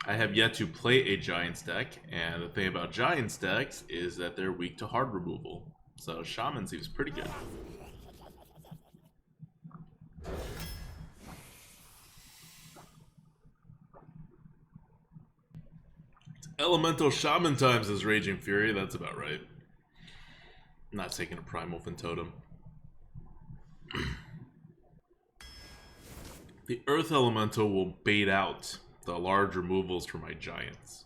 I have yet to play a Giants deck, and the thing about Giants decks is that they're weak to hard removal. So Shaman seems pretty good. Elemental Shaman times is Raging Fury, that's about right. I'm not taking a Primal Fin Totem. The Earth Elemental will bait out the large removals for my Giants.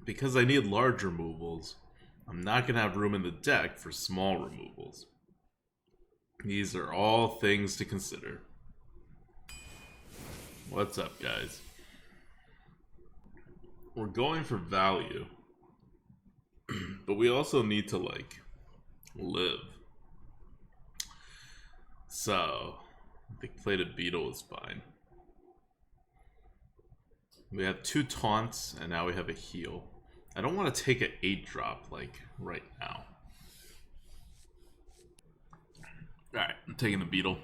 Because I need large removals, I'm not going to have room in the deck for small removals. These are all things to consider. What's up, guys? We're going for value. But we also need to, like, live. So, I think Plated Beetle is fine. We have 2 taunts, and now we have a heal. I don't want to take an 8-drop, like, right now. Alright, I'm taking the Beetle.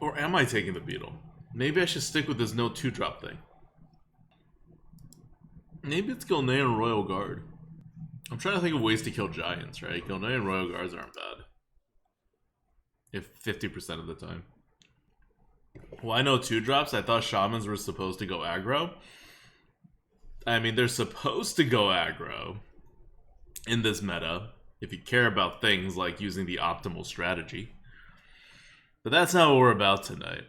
Or am I taking the Beetle? Maybe I should stick with this no 2-drop thing. Maybe it's Gilnean Royal Guard. I'm trying to think of ways to kill Giants, right? Gilnean Royal Guards aren't bad. If 50% of the time. Well, I know 2-drops. I thought Shamans were supposed to go aggro. I mean, they're supposed to go aggro in this meta, if you care about things like using the optimal strategy. But that's not what we're about tonight.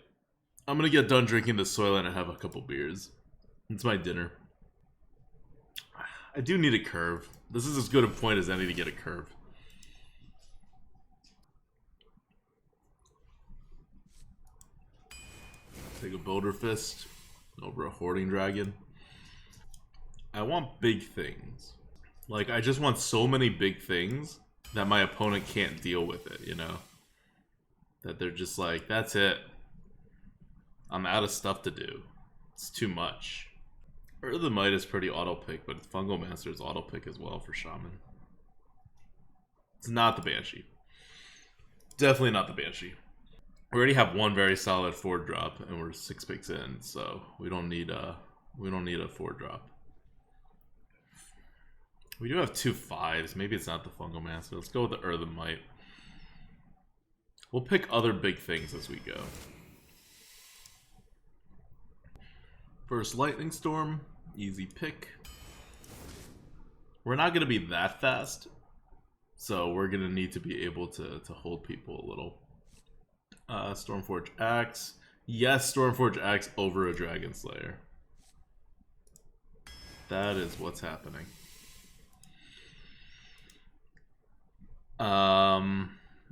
I'm gonna get done drinking the Soylent and have a couple beers. It's my dinner. I do need a curve. This is as good a point as any to get a curve. Take a Boulder Fist over a Hoarding Dragon. I want big things. Like, I just want so many big things that my opponent can't deal with it, you know? That they're just like, that's it. I'm out of stuff to do. It's too much. Earth of Might is pretty auto-pick, but Fungal Master is auto-pick as well for Shaman. It's not the Banshee. Definitely not the Banshee. We already have one very solid 4-drop, and we're 6 picks in, so we don't need a 4-drop. We do have 2 5s. Maybe it's not the Fungal Master. Let's go with the Earth of Might. We'll pick other big things as we go. First Lightning Storm. Easy pick. We're not going to be that fast, so we're going to need to be able to hold people a little. Stormforge Axe. Yes, Stormforge Axe over a Dragon Slayer. That is what's happening.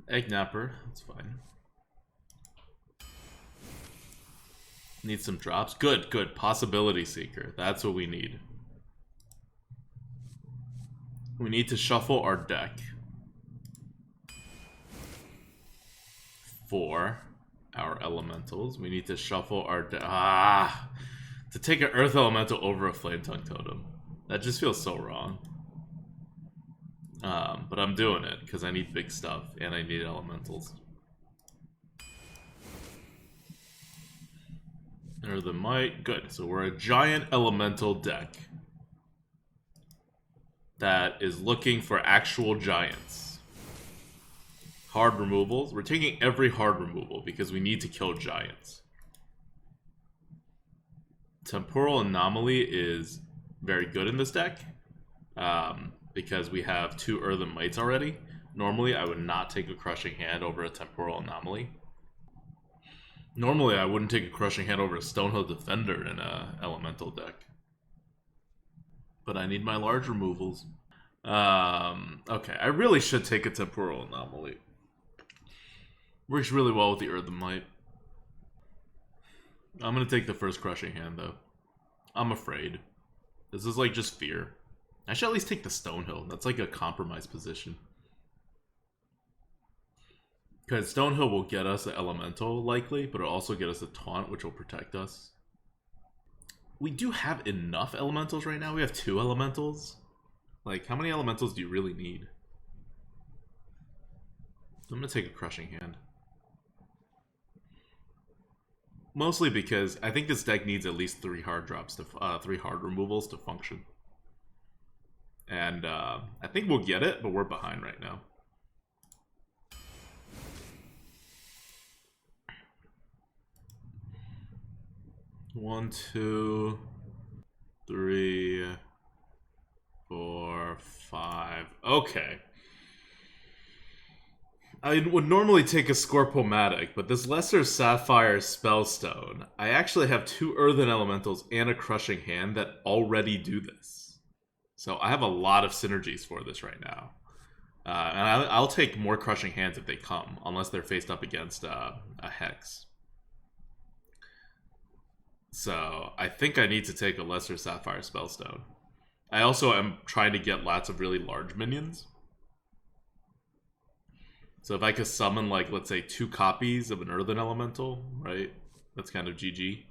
Egg Napper. That's fine. Need some drops. Good, good. Possibility Seeker. That's what we need. We need to shuffle our deck for our elementals. We need to shuffle our deck. To take an Earth Elemental over a Flame Tongue Totem. That just feels so wrong. But I'm doing it because I need big stuff and I need elementals. Earth of Might. Good. So we're a giant elemental deck that is looking for actual giants. Hard removals. We're taking every hard removal because we need to kill giants. Temporal Anomaly is very good in this deck because we have 2 Earthen Mites already. Normally, I would not take a Crushing Hand over a Temporal Anomaly. Normally, I wouldn't take a Crushing Hand over a Stonehill Defender in a Elemental deck. But I need my large removals. Okay, I really should take a Temporal Anomaly. Works really well with the Earthen Might. I'm gonna take the first Crushing Hand, though. I'm afraid. This is like just fear. I should at least take the Stonehill. That's like a compromise position. Because Stonehill will get us an Elemental, likely, but it'll also get us a Taunt, which will protect us. We do have enough Elementals right now. We have 2 Elementals. Like, how many Elementals do you really need? I'm going to take a Crushing Hand. Mostly because I think this deck needs at least 3 hard drops to 3 hard removals to function. And I think we'll get it, but we're behind right now. One, 2, 3, 4, 5. Okay. I would normally take a Scorpomatic, but this Lesser Sapphire Spellstone, I actually have 2 Earthen Elementals and a Crushing Hand that already do this. So I have a lot of synergies for this right now. And I'll take more Crushing Hands if they come, unless they're faced up against a Hex. So I think I need to take a Lesser Sapphire Spellstone. I also am trying to get lots of really large minions. So if I could summon, like, let's say 2 copies of an Earthen Elemental, right? That's kind of GG.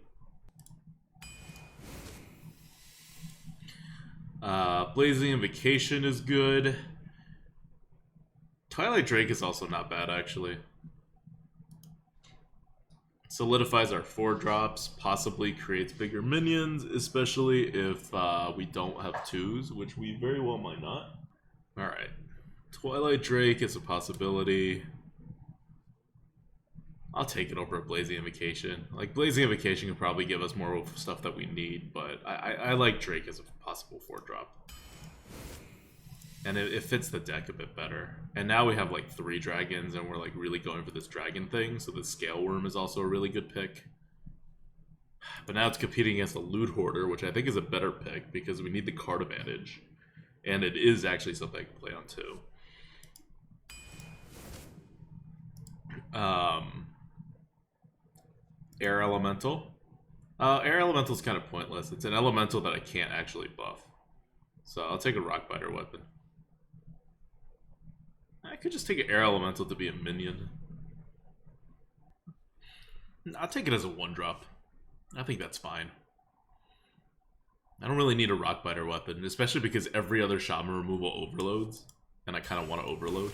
Blazing Invocation is good. Twilight Drake is also not bad, actually. Solidifies our 4 drops, possibly creates bigger minions, especially if we don't have 2s, which we very well might not. Alright. Twilight Drake is a possibility. I'll take it over a Blazing Invocation. Like, Blazing Invocation can probably give us more stuff that we need, but I like Drake as a possible 4-drop. And it fits the deck a bit better. And now we have like 3 dragons, and we're like really going for this dragon thing, so the Scale Worm is also a really good pick. But now it's competing against a Loot Hoarder, which I think is a better pick, because we need the card advantage. And it is actually something I can play on too. Air Elemental. Air Elemental is kind of pointless. It's an elemental that I can't actually buff. So I'll take a Rockbiter weapon. I could just take an Air Elemental to be a minion. I'll take it as a 1-drop. I think that's fine. I don't really need a Rockbiter weapon, especially because every other Shaman removal overloads, and I kind of want to overload.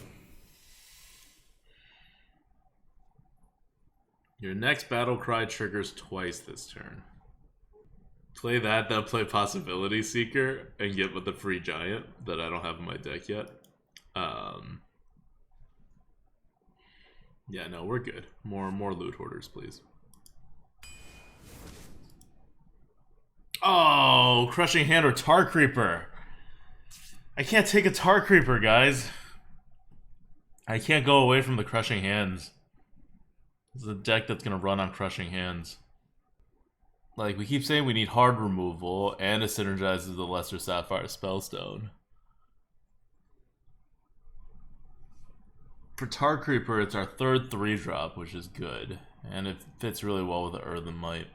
Your next battle cry triggers twice this turn. Play that, then play Possibility Seeker, and get with the free giant that I don't have in my deck yet. Yeah, no, we're good. More Loot Hoarders, please. Oh, Crushing Hand or Tar Creeper. I can't take a Tar Creeper, guys. I can't go away from the Crushing Hands. This is a deck that's going to run on Crushing Hands. Like, we keep saying we need hard removal, and it synergizes the Lesser Sapphire Spellstone. For Tar Creeper, it's our 3rd 3-drop, which is good. And it fits really well with the Earthen Might.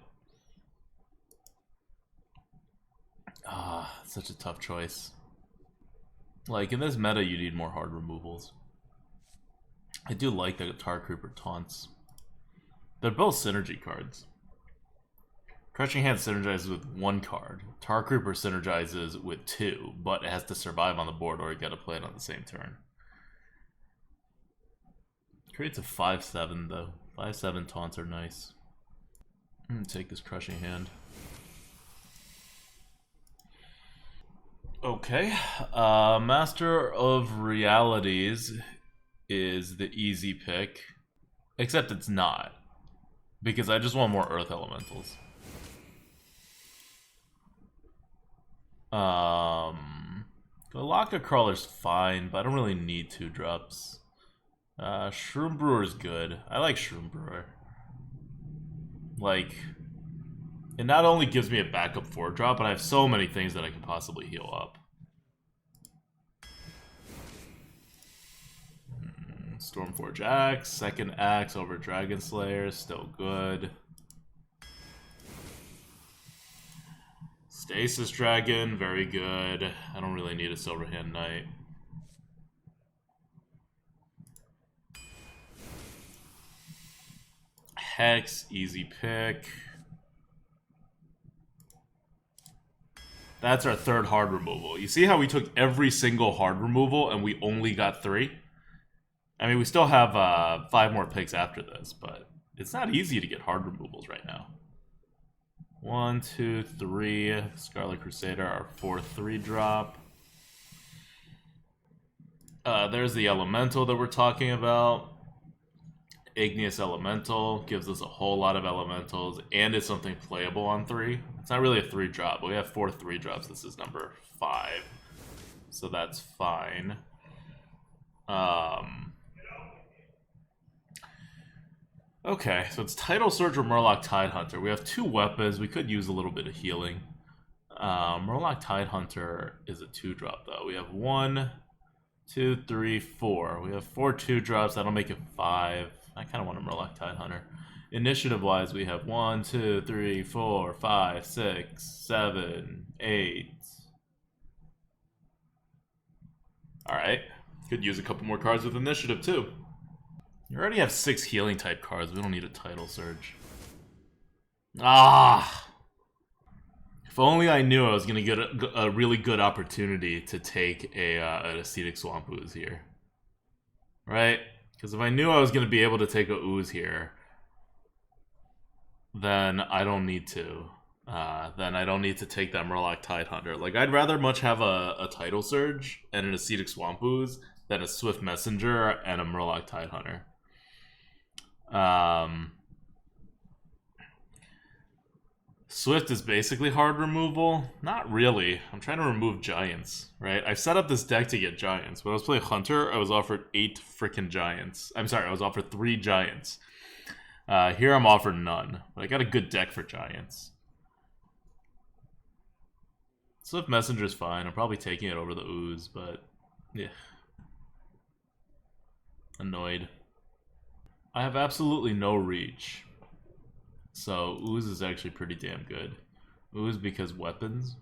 Ah, such a tough choice. Like, in this meta, you need more hard removals. I do like the Tar Creeper taunts. They're both synergy cards. Crushing Hand synergizes with 1 card. Tar Creeper synergizes with 2, but it has to survive on the board or you gotta play it on the same turn. Creates a 5/7 though. 5/7 taunts are nice. I'm gonna take this Crushing Hand. Okay. Master of Realities is the easy pick. Except it's not. Because I just want more Earth Elementals. Galactic Crawler's fine, but I don't really need 2-drops. Shroom Brewer is good. I like Shroom Brewer. Like, it not only gives me a backup 4-drop, but I have so many things that I can possibly heal up. Stormforge Axe, 2nd Axe over Dragon Slayer, still good. Stasis Dragon, very good. I don't really need a Silverhand Knight. Hex, easy pick. That's our 3rd hard removal. You see how we took every single hard removal and we only got 3? I mean, we still have 5 more picks after this, but it's not easy to get hard removals right now. 1, 2, 3. Scarlet Crusader, our 4/3 drop. There's the Elemental that we're talking about. Igneous Elemental gives us a whole lot of elementals, and it's something playable on 3. It's not really a 3 drop, but we have 4 3 drops. This is number 5, so that's fine. Okay, so it's Tidal Surge or Murloc Tidehunter. We have 2 weapons. We could use a little bit of healing. Murloc Tidehunter is a 2 drop though. We have 1, 2, 3, 4. We have 4 2 drops. That'll make it 5. I kind of want a Murloc Tidehunter. Initiative-wise, we have 1, 2, 3, 4, 5, 6, 7, 8. Alright. Could use a couple more cards with initiative, too. You already have 6 healing type cards. We don't need a Tidal Surge. Ah! If only I knew I was going to get a really good opportunity to take an Ascetic Swamp Ooze here. Right? Because if I knew I was going to be able to take a Ooze here, then I don't need to. Then I don't need to take that Murloc Tidehunter. Like, I'd rather much have a Tidal Surge and an Ascetic Swamp Ooze than a Swift Messenger and a Murloc Tidehunter. Swift is basically hard removal. Not really. I'm trying to remove Giants, right? I set up this deck to get Giants. When I was playing Hunter, I was offered 8 freaking Giants. I'm sorry, I was offered 3 Giants. Here I'm offered none. But I got a good deck for Giants. Swift Messenger is fine. I'm probably taking it over the Ooze, but yeah. Annoyed. I have absolutely no reach. So Ooze is actually pretty damn good. Ooze because weapons.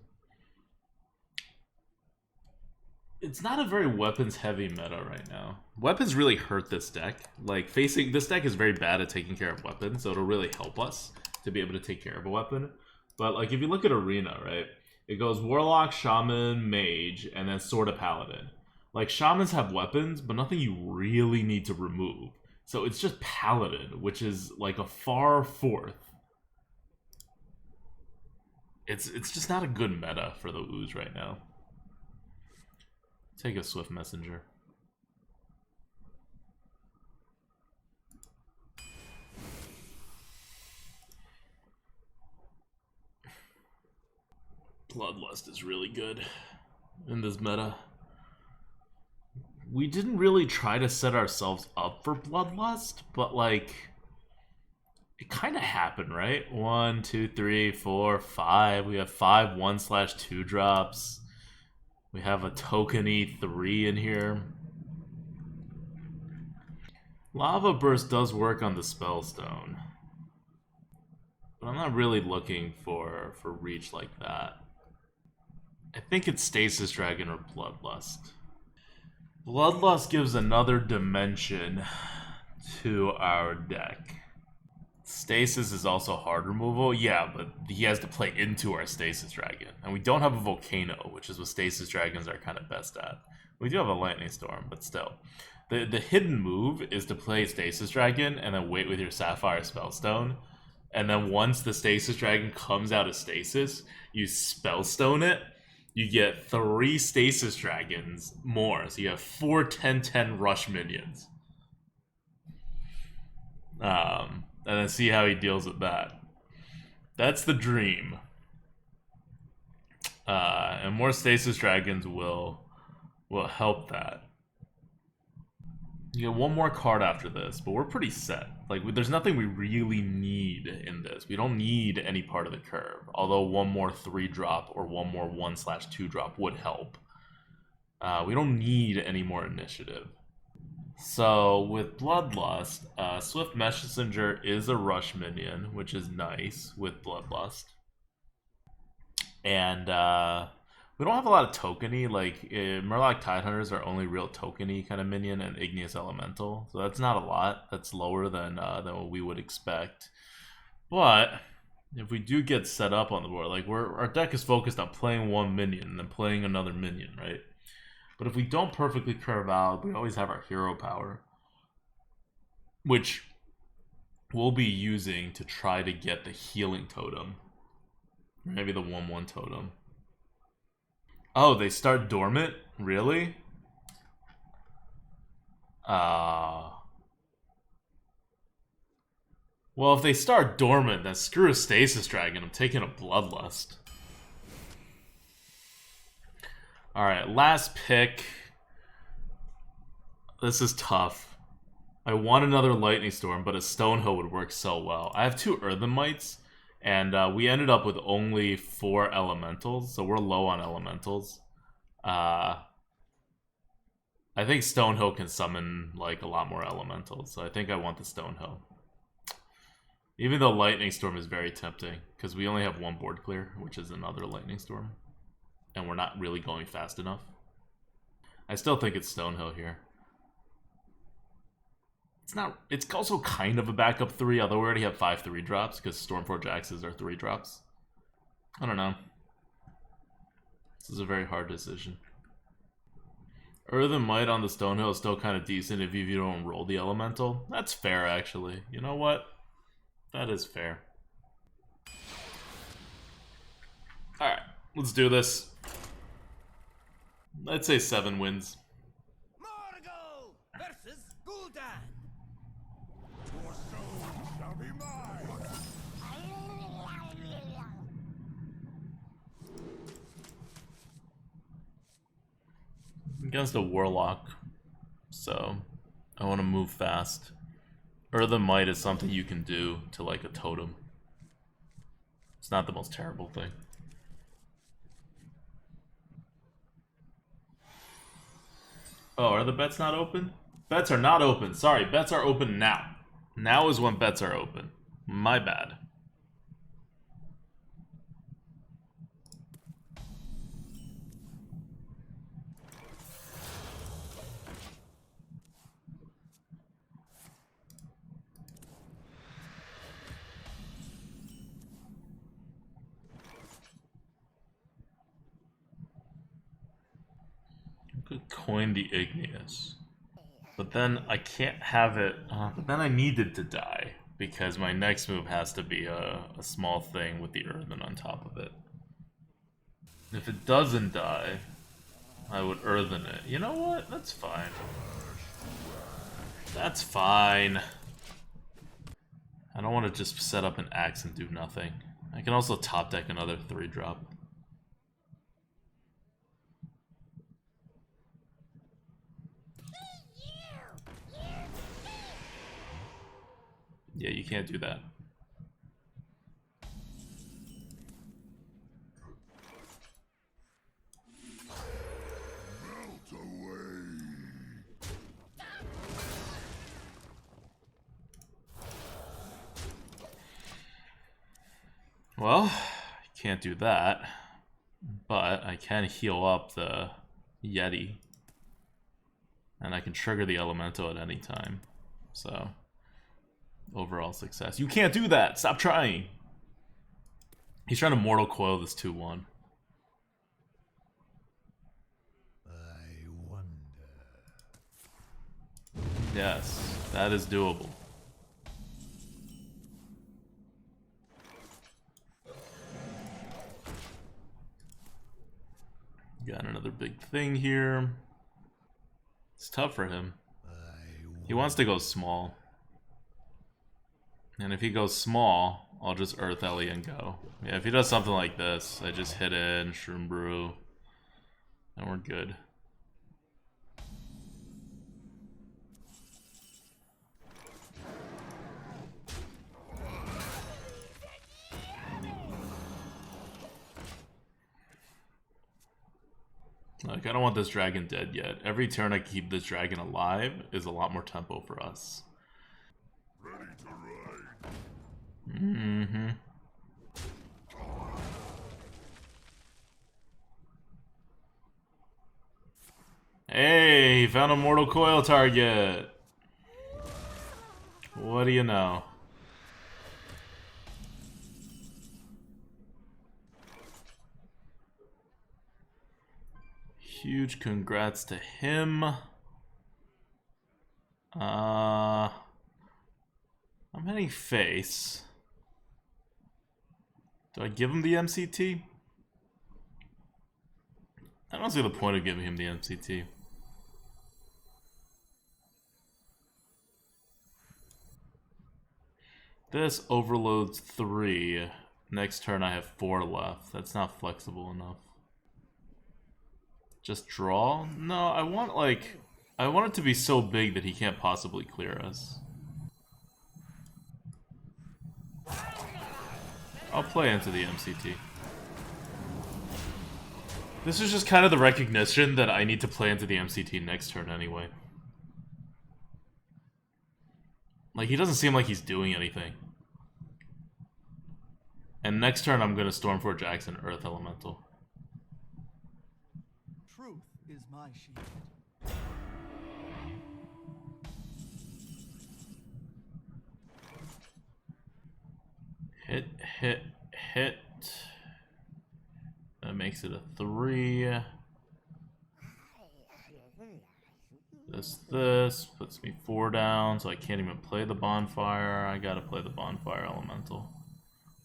It's not a very weapons heavy meta right now. Weapons really hurt this deck. Like, facing this deck is very bad at taking care of weapons, so it'll really help us to be able to take care of a weapon. But like, if you look at Arena, right, it goes Warlock, Shaman, Mage, and then Sword of Paladin. Like, Shamans have weapons, but nothing you really need to remove. So it's just Paladin, which is like a far fourth. It's just not a good meta for the Ooze right now. Take a Swift Messenger. Bloodlust is really good in this meta. We didn't really try to set ourselves up for Bloodlust, but like, it kind of happened, right? 1, 2, 3, 4, 5. We have 5 1/2 drops. We have a tokeny 3 in here. Lava Burst does work on the Spellstone, but I'm not really looking for reach like that. I think it's Stasis Dragon or Bloodlust. Bloodlust gives another dimension to our deck. Stasis is also hard removal, yeah, but he has to play into our Stasis Dragon. And we don't have a Volcano, which is what Stasis Dragons are kind of best at. We do have a Lightning Storm, but still. The hidden move is to play Stasis Dragon and then wait with your Sapphire Spellstone. And then once the Stasis Dragon comes out of Stasis, you Spellstone it. You get 3 Stasis Dragons more. So you have 4 10/10 rush minions. And then see how he deals with that. That's the dream. And more Stasis Dragons will help that. You get 1 more card after this, but we're pretty set. Like, there's nothing we really need in this. We don't need any part of the curve. Although 1 more 3 drop or 1 more 1/2 drop would help. We don't need any more initiative. So with Bloodlust, Swift Messenger is a rush minion, which is nice with Bloodlust. And we don't have a lot of tokeny. Like, Murloc Tidehunters are only real tokeny kind of minion and Igneous Elemental. So that's not a lot. That's lower than what we would expect. But if we do get set up on the board, like, our deck is focused on playing 1 minion and then playing another minion, right? But if we don't perfectly curve out, we always have our hero power, which we'll be using to try to get the healing totem. Maybe the 1/1 totem. Oh, they start dormant? Really? Well, if they start dormant, then screw a Stasis Dragon. I'm taking a Bloodlust. Alright, last pick. This is tough. I want another Lightning Storm, but a Stonehill would work so well. I have 2 Earthen Mites, and we ended up with only 4 Elementals, so we're low on Elementals. I think Stonehill can summon, like, a lot more Elementals, so I think I want the Stonehill. Even though Lightning Storm is very tempting, because we only have 1 board clear, which is another Lightning Storm. And we're not really going fast enough. I still think it's Stonehill here. It's also kind of a backup 3, although we already have 5 3-drops, because Stormforge Axes are 3-drops. I don't know. This is a very hard decision. Earthen Might on the Stonehill is still kind of decent if you don't roll the Elemental. That's fair, actually. You know what? That is fair. Alright, let's do this. I'd say 7 wins. Morgo versus Gul'dan. Your soul shall be mine. Against a Warlock, so I want to move fast. Earthen Might is something you can do to, like, a totem. It's not the most terrible thing. Oh, are the bets not open? Bets are not open. Sorry, bets are open now. Now is when bets are open. My bad. Could coin the Igneous. But then I can't have it. But then I needed to die. Because my next move has to be a small thing with the Earthen on top of it. If it doesn't die, I would Earthen it. You know what? That's fine. That's fine. I don't want to just set up an axe and do nothing. I can also top deck another 3-drop. Yeah, you can't do that. Melt away. Well, I can't do that. But I can heal up the Yeti. And I can trigger the Elemental at any time. So, overall success. You can't do that! Stop trying! He's trying to Mortal Coil this 2-1. I wonder. Yes, that is doable. Got another big thing here. It's tough for him. He wants to go small. And if he goes small, I'll just Earth Ellie and go. Yeah, if he does something like this, I just hit it and Shroom Brew. And we're good. Like, I don't want this dragon dead yet. Every turn I keep this dragon alive is a lot more tempo for us. Ready to ride. Mm-hmm. Hey, found a Mortal Coil target. What do you know? Huge congrats to him. I'm heading face. Do I give him the MCT? I don't see the point of giving him the MCT. This overloads 3. Next turn I have 4 left. That's not flexible enough. Just draw? No, I want it to be so big that he can't possibly clear us. I'll play into the MCT. This is just kind of the recognition that I need to play into the MCT next turn anyway. Like, he doesn't seem like he's doing anything. And next turn I'm gonna Stormforge Jackson Earth Elemental. Truth is my shield. Hit, hit, hit. That makes it a 3. This puts me 4 down, so I can't even play the Bonfire. I gotta play the Bonfire Elemental.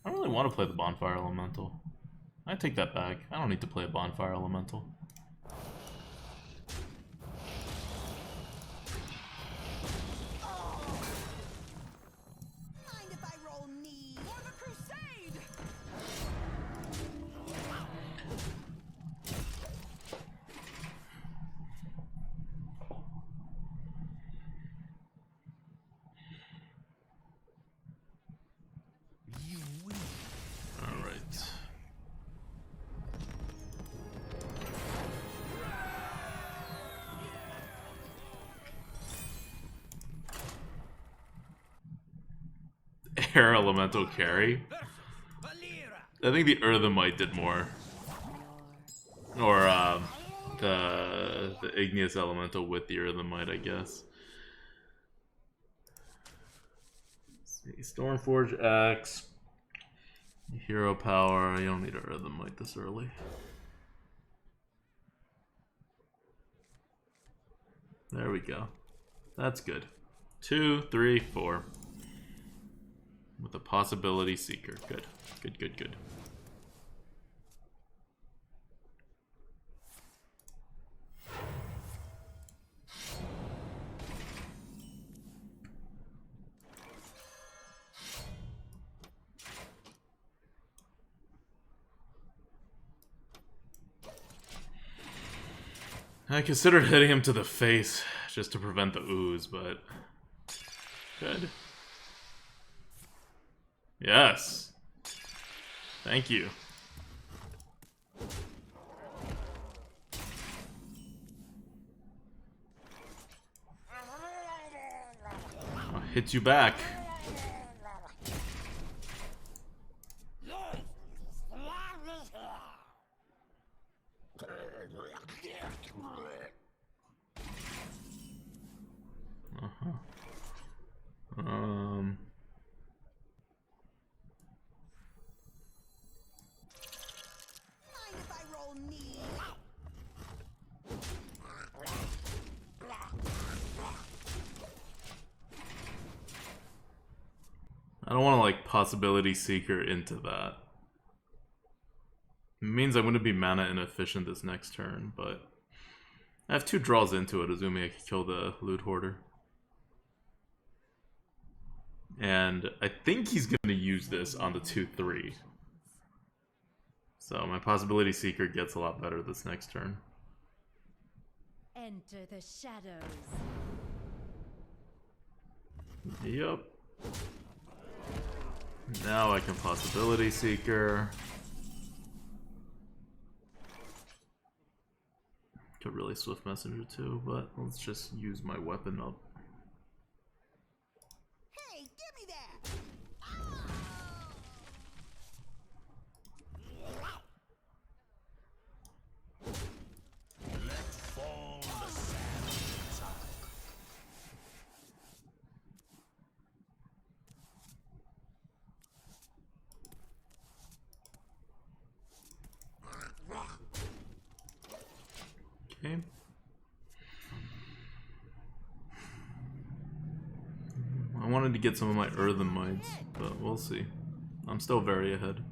I don't really want to play the Bonfire Elemental. I take that back. I don't need to play a Bonfire Elemental. Mind if I roll knee? For the crusade! You win. All right. Air Elemental carry. I think the Earthemite did more. Or the Igneous Elemental with the Earthemite, I guess. Let's see, Stormforge X. Hero power. You don't need an Earthemite this early. There we go. That's good. 2, 3, 4. With a Possibility Seeker. Good. Good, good, good. I considered hitting him to the face just to prevent the ooze, but good. Yes. Thank you. I'll hit you back. Mind if I roll knee? I don't want to like Possibility Seeker into that. It means I'm going to be mana inefficient this next turn, but I have 2 draws into it, assuming I can kill the Loot Hoarder. And I think he's going to use this on the 2-3. So my Possibility Seeker gets a lot better this next turn. Enter the shadows. Yep. Now I can Possibility Seeker. Could really Swift Messenger too, but let's just use my weapon up. Hey, give me that! Let fall the sands. Okay. I wanted to get some of my Earthemites, but we'll see. I'm still very ahead.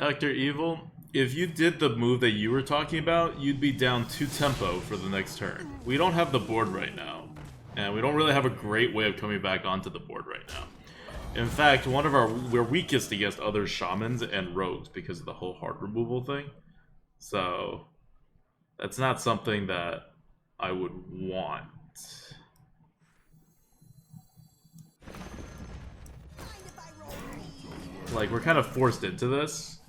Dr. Evil, if you did the move that you were talking about, you'd be down 2 tempo for the next turn. We don't have the board right now, and we don't really have a great way of coming back onto the board right now. In fact, we're weakest against other shamans and rogues because of the whole heart removal thing. So that's not something that I would want. Like, we're kind of forced into this,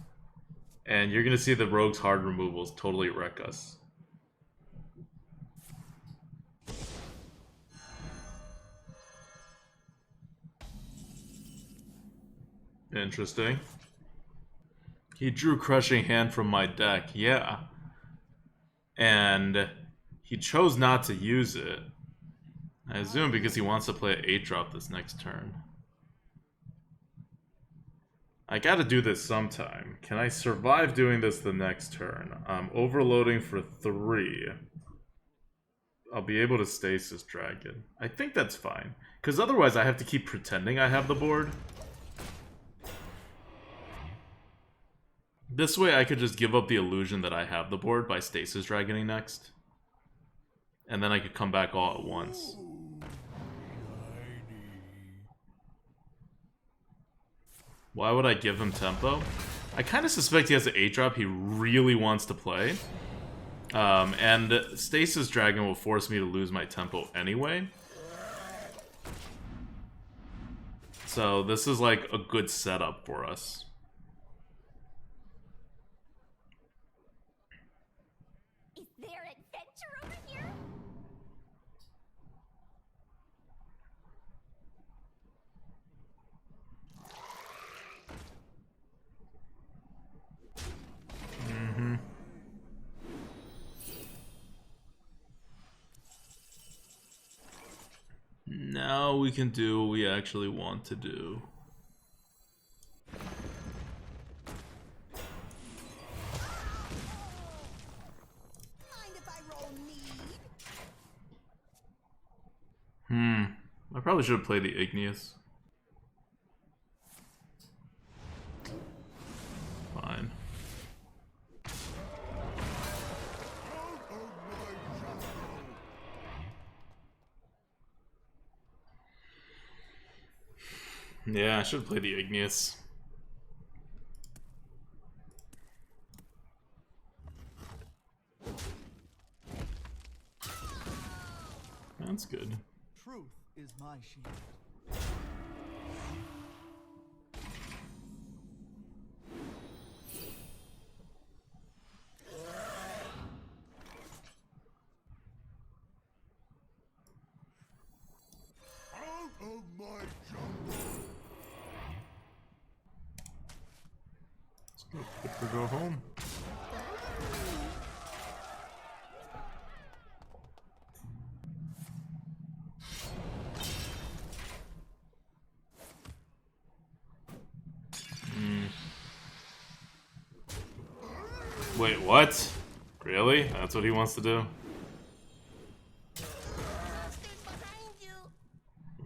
and you're gonna see the rogue's hard removals totally wreck us. Interesting. He drew Crushing Hand from my deck, yeah. And he chose not to use it. I assume because he wants to play an 8-drop this next turn. I gotta do this sometime. Can I survive doing this the next turn? I'm overloading for 3. I'll be able to Stasis Dragon. I think that's fine. Because otherwise I have to keep pretending I have the board. This way I could just give up the illusion that I have the board by Stasis Dragoning next. And then I could come back all at once. Why would I give him tempo? I kind of suspect he has an 8-drop he really wants to play. And Stasis Dragon will force me to lose my tempo anyway. So this is like a good setup for us. Is there adventure over here? Mm-hmm. Now we can do what we actually want to do. Mind if I roll need? I probably should have played the Igneous. Fine. Yeah, I should have played the Igneous. That's good. Truth is my shield. Out of my jungle! Good for go home. Wait, what? Really? That's what he wants to do? Behind you!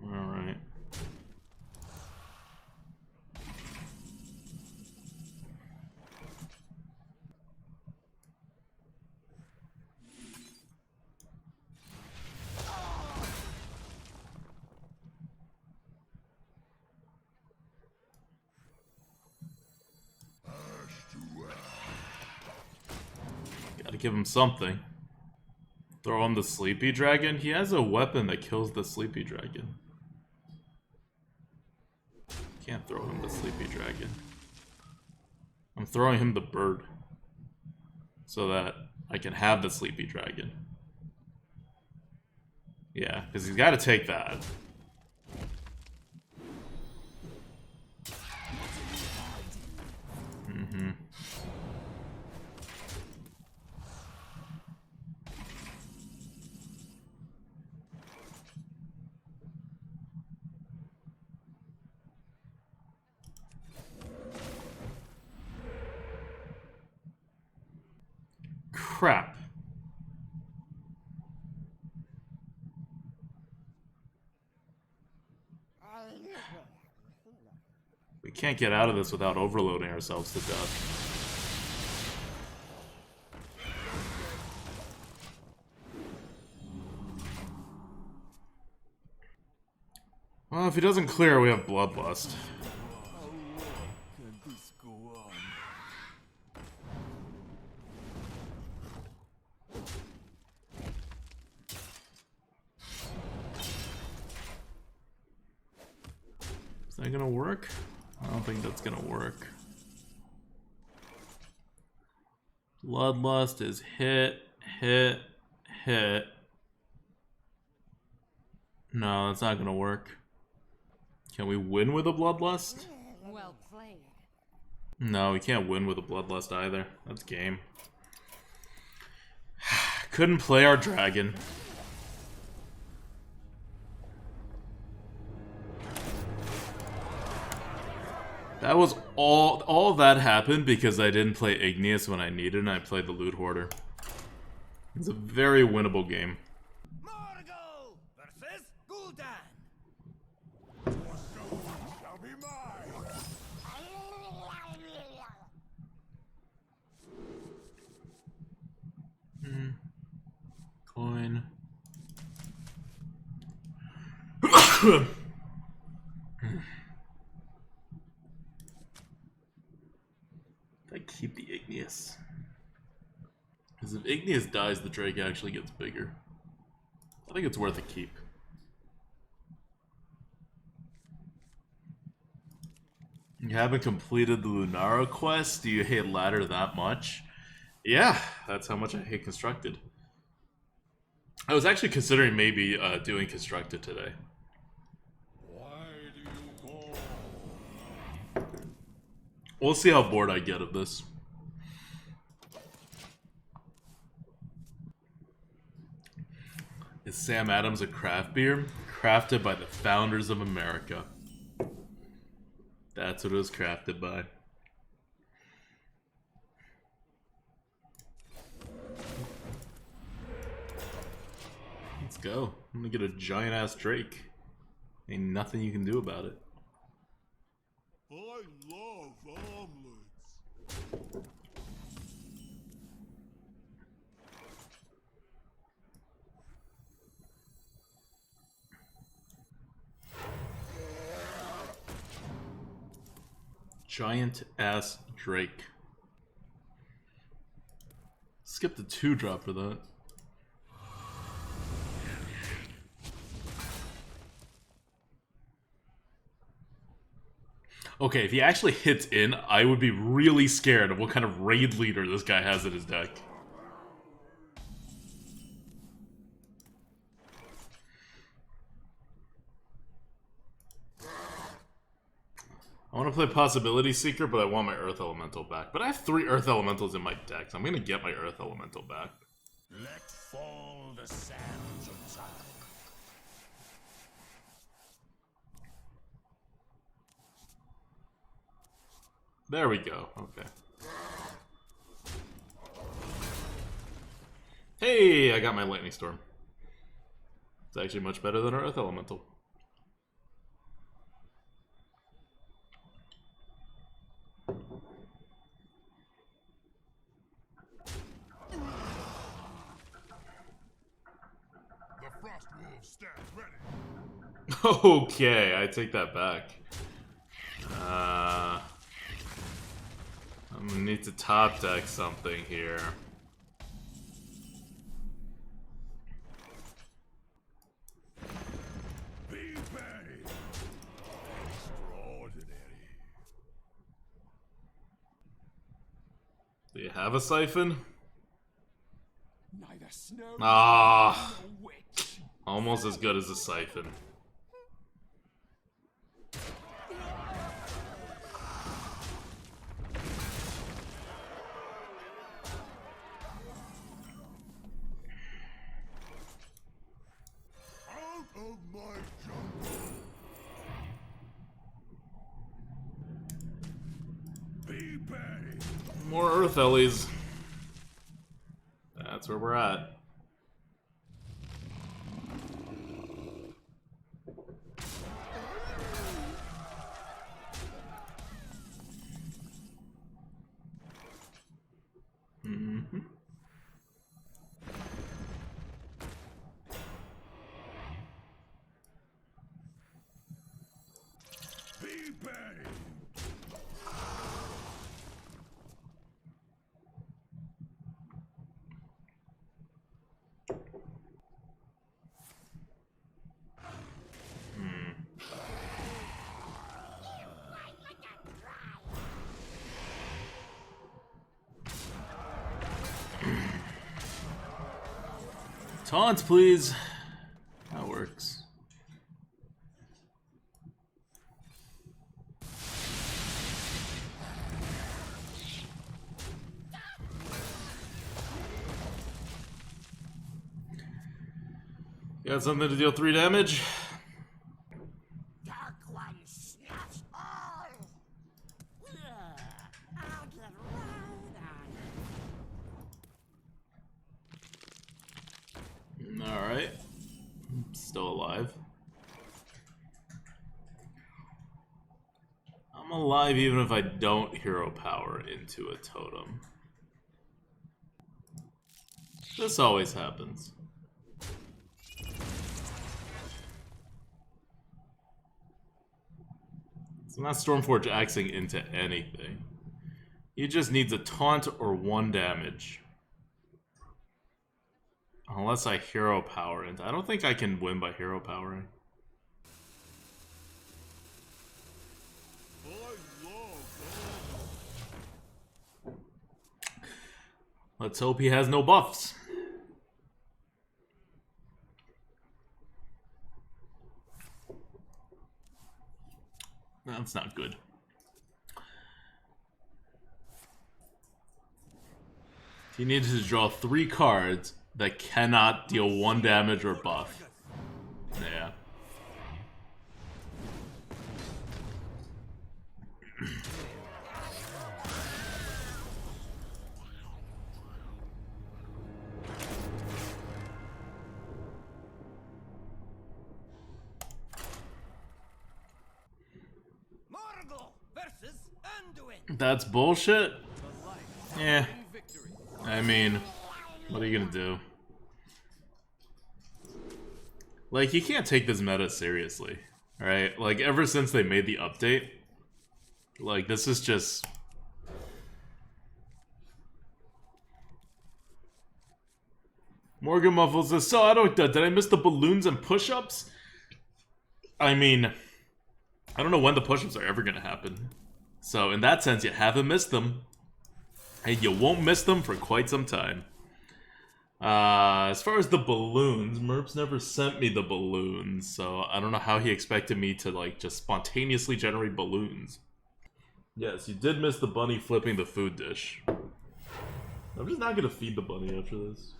Alright. Gotta give him something. Throw him the Sleepy Dragon? He has a weapon that kills the Sleepy Dragon. Can't throw him the Sleepy Dragon. I'm throwing him the bird. So that I can have the Sleepy Dragon. Yeah, because he's got to take that. Mm-hmm. Crap. We can't get out of this without overloading ourselves to death. Well, if he doesn't clear, we have Bloodlust. How long can this go on? Is that gonna work? I don't think that's gonna work. Bloodlust is hit. No, that's not gonna work. Can we win with a Bloodlust? Well played. No, we can't win with a Bloodlust either. That's game. Couldn't play our dragon. That was all that happened because I didn't play Igneous when I needed and I played the Loot Hoarder. It's a very winnable game. Morgul versus Gul'dan. Your soul shall be mine. Coin. I keep the Igneous. Because if Igneous dies, the Drake actually gets bigger. I think it's worth a keep. You haven't completed the Lunara quest? Do you hate ladder that much? Yeah, that's how much I hate Constructed. I was actually considering maybe doing Constructed today. Why do you call? We'll see how bored I get of this. Is Sam Adams a craft beer? Crafted by the founders of America. That's what it was crafted by. Let's go. I'm gonna get a giant ass Drake. Ain't nothing you can do about it. I love omelets. Giant ass Drake. Skip the 2-drop for that. Okay, if he actually hits in, I would be really scared of what kind of raid leader this guy has in his deck. I want to play Possibility Seeker, but I want my Earth Elemental back. But I have 3 Earth Elementals in my deck, so I'm going to get my Earth Elemental back. Let fall the sands of time. There we go. Okay. Hey, I got my Lightning Storm. It's actually much better than our Earth Elemental. The Frost Wolf stands ready. Okay, I take that back. I'm gonna need to top deck something here. Be ready. Extraordinary. Do you have a Siphon? Neither snow Ah, nor witch. almost as good as a Siphon. Out of my jungle. Be ready. More Earth Ellies. That's where we're at. Be buried. Taunts, please. That works. Got something to deal 3 damage. Dark One snaps all. I'll get right on. Alright. Still alive. I'm alive even if I don't hero power into a totem. This always happens. It's not Stormforge axing into anything. He just needs a taunt or 1 damage. Unless I hero power into. I don't think I can win by hero powering. Let's hope he has no buffs. That's not good. He needs to draw 3 cards that cannot deal 1 damage or buff. Yeah. That's bullshit? Yeah. I mean, what are you gonna do? Like, you can't take this meta seriously, right? Like, ever since they made the update, like, this is just... Morgan Muffles says, so did I miss the balloons and push-ups? I mean, I don't know when the push-ups are ever gonna happen. So, in that sense, you haven't missed them. And you won't miss them for quite some time. As far as the balloons, Merp's never sent me the balloons, so I don't know how he expected me to, like, just spontaneously generate balloons. Yes, you did miss the bunny flipping the food dish. I'm just not gonna feed the bunny after this.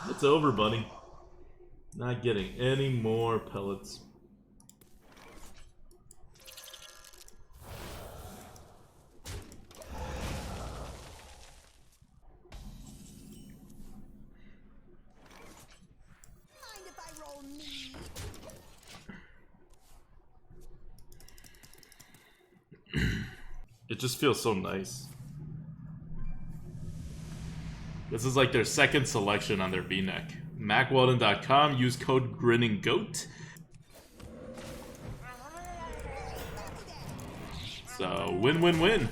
It's over, bunny. Not getting any more pellets. It just feels so nice. This is like their second selection on their V-neck. MacWeldon.com, use code GrinningGoat. So, win-win-win.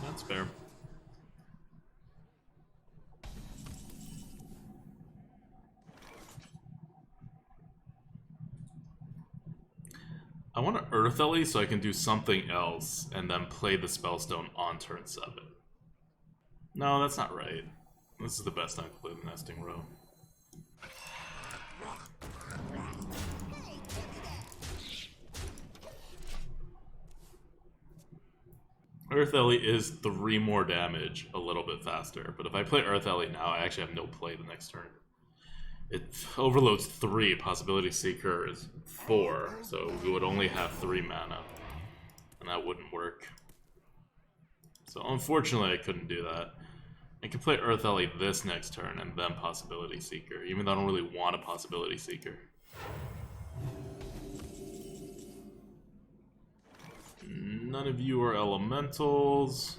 That's fair. I want to Earth Ellie so I can do something else and then play the Spellstone on turn 7. No, that's not right. This is the best time to play the Nesting Row. Earth Ellie is 3 more damage a little bit faster, but if I play Earth Ellie now, I actually have no play the next turn. It overloads 3, Possibility Seeker is 4, so we would only have 3 mana, and that wouldn't work. So unfortunately I couldn't do that. I could play Earth Ellie this next turn and then Possibility Seeker, even though I don't really want a Possibility Seeker. None of you are elementals.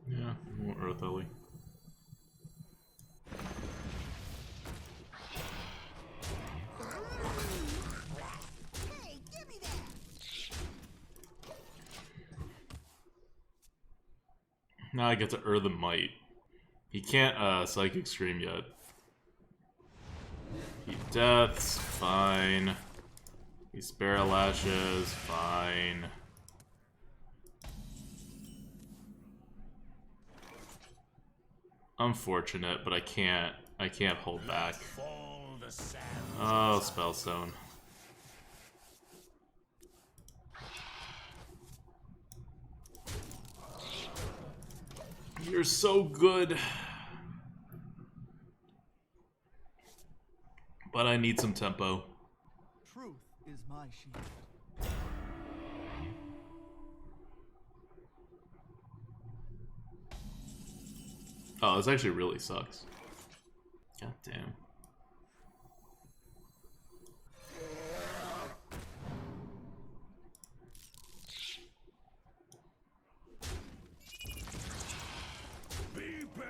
Yeah, we won't Earth Ellie. Hey, give me that! Now I get to Earth the Might. He can't Psychic Stream yet. He Deaths, fine. He Spare Lashes, fine. Unfortunate, but I can't hold back. Fall the sands Oh, Spellstone. You're so good. But I need some tempo. Truth is my shield. Oh, this actually really sucks. God damn. be paid.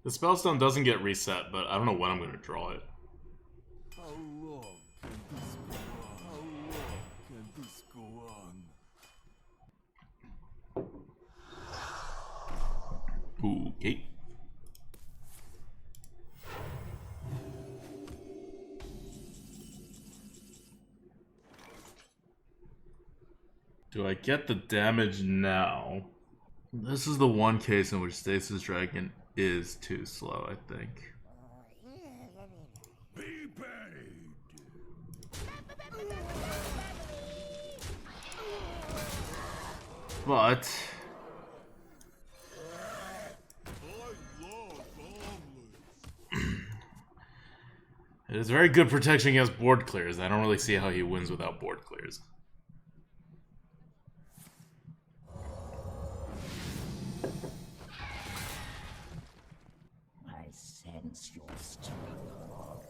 The Spellstone doesn't get reset, but I don't know when I'm going to draw it. How long can this go on? How long can this go on? Okay. Do I get the damage now? This is the one case in which Stasis Dragon is too slow, I think. Be paid. But it is very good protection against board clears. I don't really see how he wins without board clears. I sense your struggle.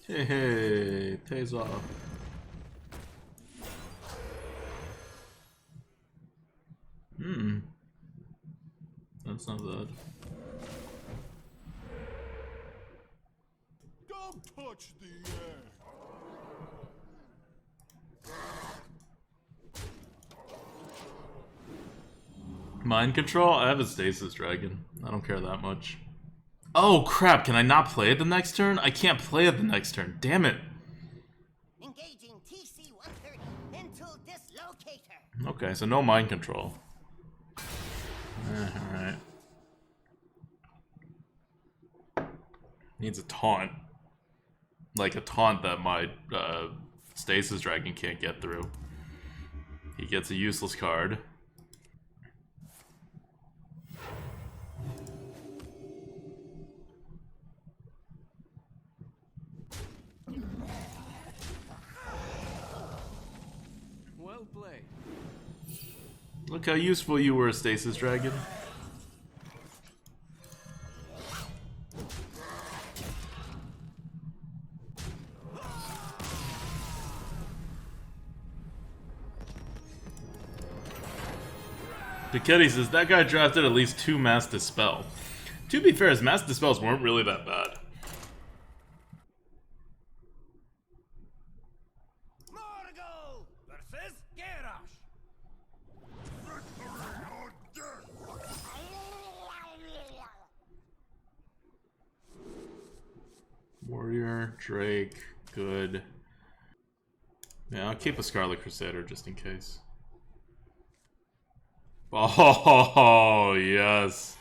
Hey, hey, pays off. That's not bad. Don't touch the air. Mind control? I have a Stasis Dragon. I don't care that much. Oh crap, can I not play it the next turn? I can't play it the next turn. Damn it. Engaging TC-130 mental dislocator. Okay, so no mind control. Alright. Needs a taunt. Like a taunt that my Stasis Dragon can't get through. He gets a useless card. Well played. Look how useful you were, Stasis Dragon. Duketti says, that guy drafted at least 2 Mass Dispel. To be fair, his Mass Dispels weren't really that bad. Morgo versus Garrosh. Warrior, Drake, good. Yeah, I'll keep a Scarlet Crusader just in case. Oh, yes.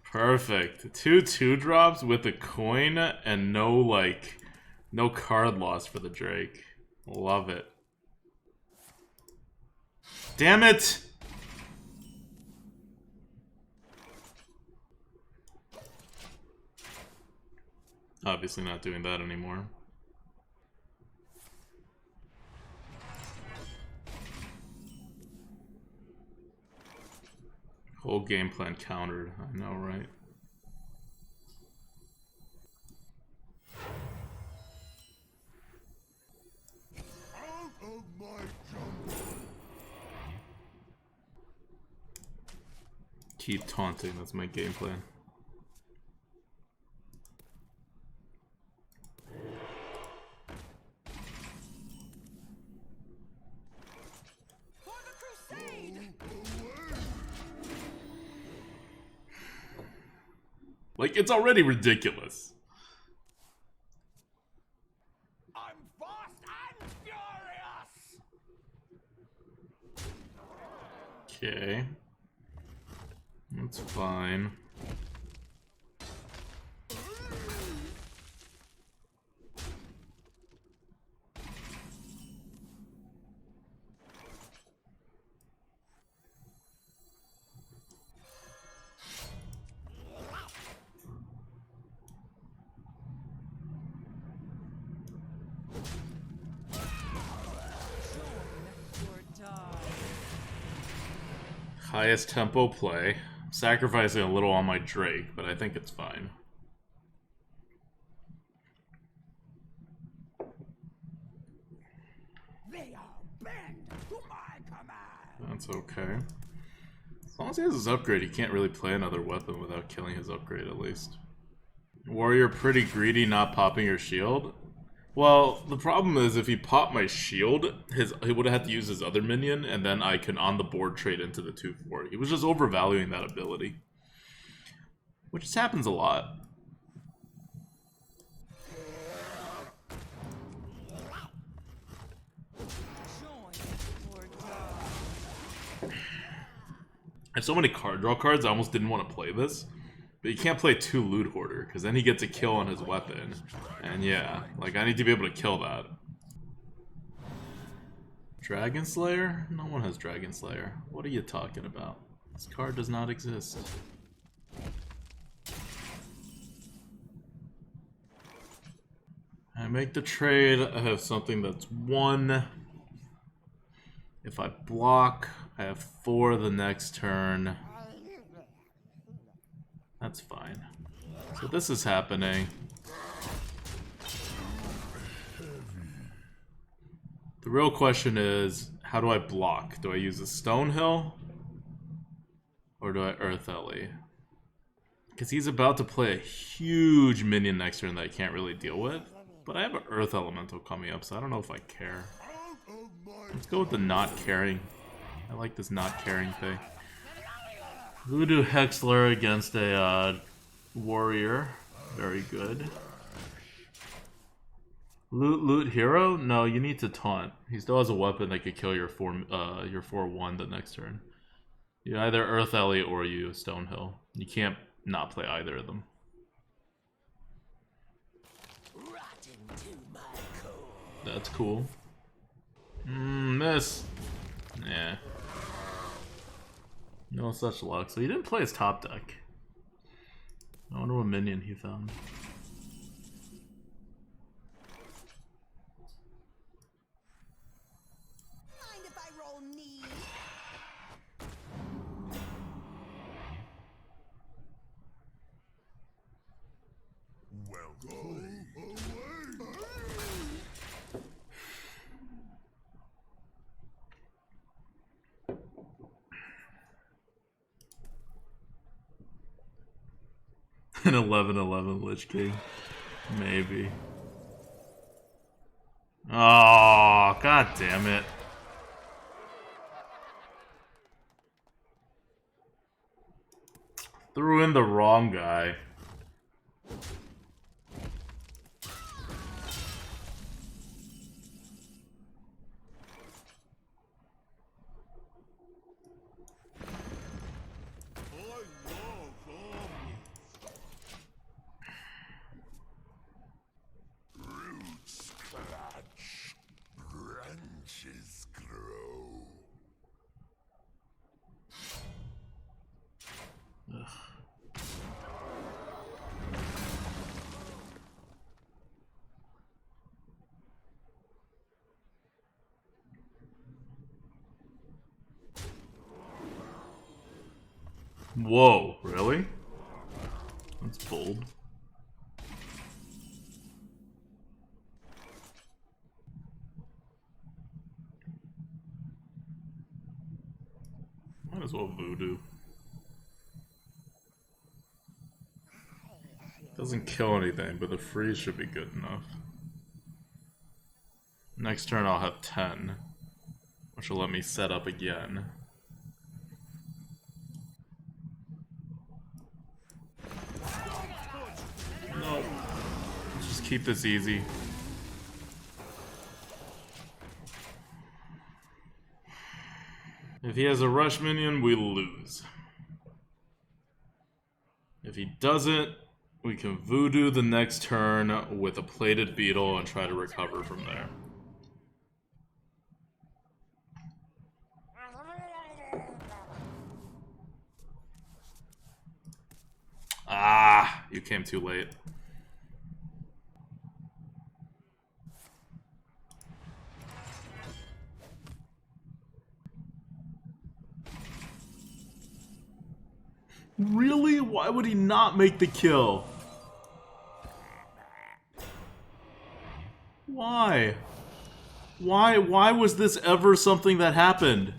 Perfect. 2 2-drops with a coin and no card loss for the Drake. Love it. Damn it! Obviously not doing that anymore. Whole game plan countered. I know, right? Out of my jungle. Keep taunting. That's my game plan. For the crusade! Like, it's already ridiculous. I'm fast and furious. Okay. That's fine. Highest tempo play. Sacrificing a little on my Drake, but I think it's fine. They are bent to my command. That's okay. As long as he has his upgrade, he can't really play another weapon without killing his upgrade at least. Warrior pretty greedy not popping your shield. Well, the problem is if he popped my shield, he would have had to use his other minion, and then I can on the board trade into the 2/4. He was just overvaluing that ability. Which just happens a lot. I have so many card draw cards, I almost didn't want to play this. But you can't play 2 Loot Hoarder, because then he gets a kill on his weapon. And yeah, like, I need to be able to kill that. Dragon Slayer? No one has Dragon Slayer. What are you talking about? This card does not exist. I make the trade, I have something that's 1. If I block, I have 4 the next turn. That's fine. So this is happening. The real question is, how do I block? Do I use a Stonehill? Or do I Earth Ellie? Because he's about to play a huge minion next turn that I can't really deal with. But I have an Earth Elemental coming up, so I don't know if I care. Let's go with the not caring. I like this not caring thing. Voodoo Hexler against a warrior. Very good. Loot hero? No, you need to taunt. He still has a weapon that could kill your 4/1 the next turn. You either Earth Ellie or you Stonehill. You can't not play either of them. That's cool. Miss. Yeah. No such luck. So he didn't play his top deck. I wonder what minion he found. Mind if I roll knee? Well, go away. An 11/11 Lich King. Maybe. Oh, god damn it. Threw in the wrong guy. Roots clutch, branches grow. Whoa, really? That's bold. Might as well voodoo. Doesn't kill anything, but the freeze should be good enough. Next turn I'll have 10, which will let me set up again. No. Let's just keep this easy. If he has a rush minion, we lose. If he doesn't, we can voodoo the next turn with a plated beetle and try to recover from there. Ah, you came too late. Really? Why would he not make the kill? Why? Why was this ever something that happened?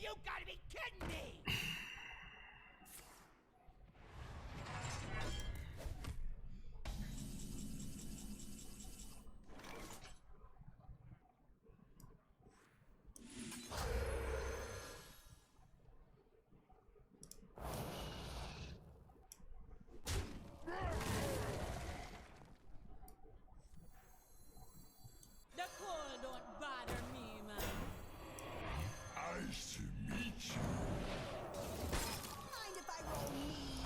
You gotta be kidding me! The cold don't bother me, man. Nice to meet you. Mind if I roll need?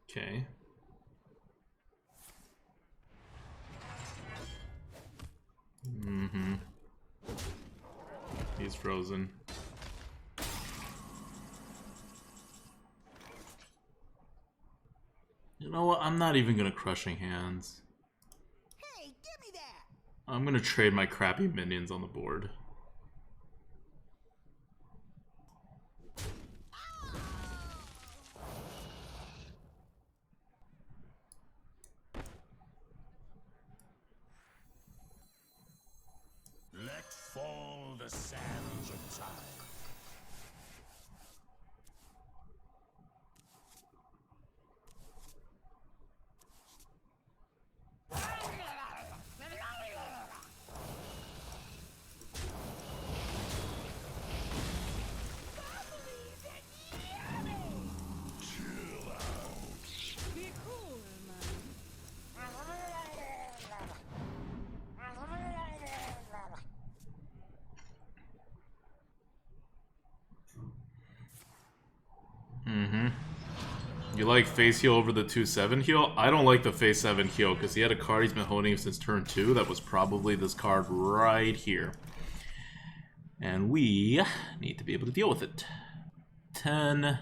Okay. Mm-hmm. He's frozen. You know what? I'm not even gonna Crushing Hands. Hey, give me that! I'm gonna trade my crappy minions on the board. Let fall the sands of time. Be cool, man. Mm-hmm. You like face heal over the 2/7 heal? I don't like the face 7 heal because he had a card he's been holding since turn 2 that was probably this card right here. And we need to be able to deal with it. 10.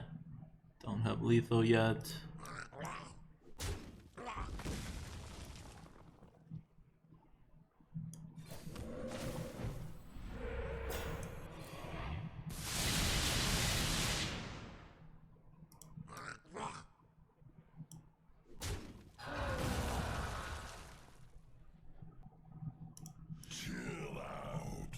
Don't have lethal yet. Chill out.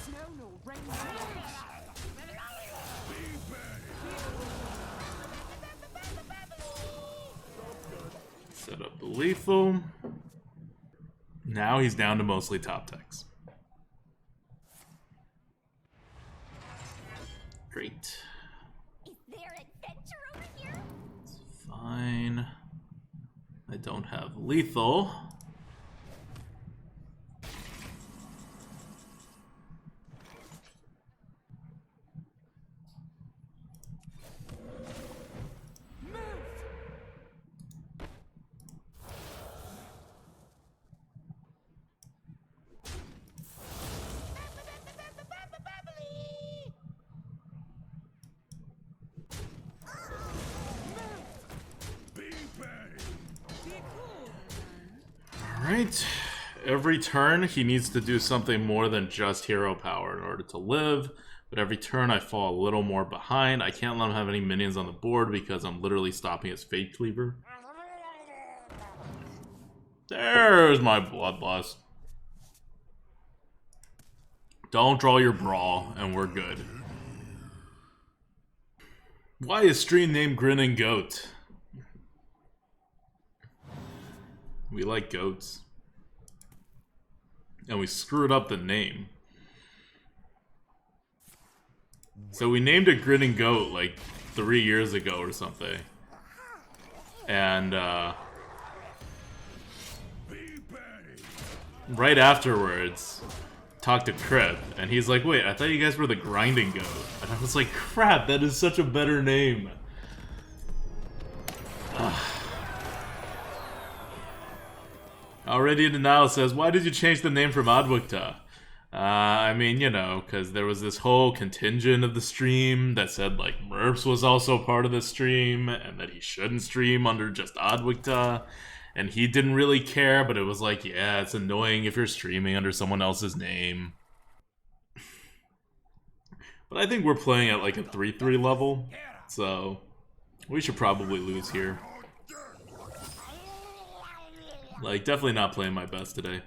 Snow, no rain, Set up the lethal. Now he's down to mostly top decks. don't have lethal. Alright. Every turn he needs to do something more than just hero power in order to live. But every turn I fall a little more behind. I can't let him have any minions on the board because I'm literally stopping his Fate Cleaver. There's my Bloodlust. Don't draw your Brawl and we're good. Why is stream named Grinning Goat? We like goats. And we screwed up the name. So we named it Grinning Goat like 3 years ago or something. And right afterwards, talked to Crip, and he's like, wait, I thought you guys were the Grinding Goat. And I was like, crap, that is such a better name. Already Denial says, why did you change the name from ADWCTA? I mean, you know, because there was this whole contingent of the stream that said, like, Merps was also part of the stream, and that he shouldn't stream under just ADWCTA, and he didn't really care, but it was like, yeah, it's annoying if you're streaming under someone else's name. But I think we're playing at, like, a 3-3 level, so we should probably lose here. Like, definitely not playing my best today.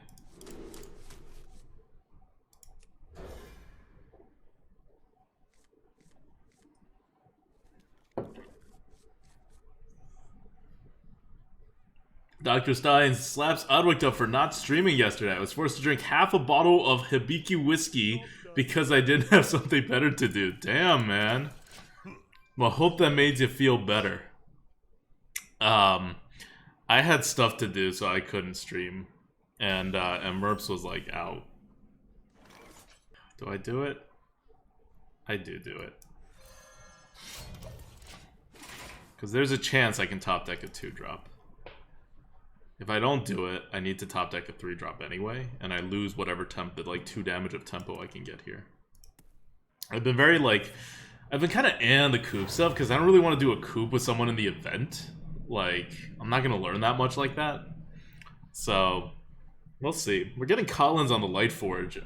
Dr. Stein slaps ADWCTA for not streaming yesterday. I was forced to drink half a bottle of Hibiki whiskey because I didn't have something better to do. Damn, man. Well, hope that made you feel better. I had stuff to do, so I couldn't stream. And Merps was, like, out. Do I do it? I do it. Because there's a chance I can top deck a 2-drop. If I don't do it, I need to top deck a 3-drop anyway, and I lose whatever like 2 damage of tempo I can get here. I've been very, like, I've been kind of on the coup stuff, because I don't really want to do a coup with someone in the event. Like, I'm not going to learn that much like that. So, we'll see. We're getting Collins on the Lightforge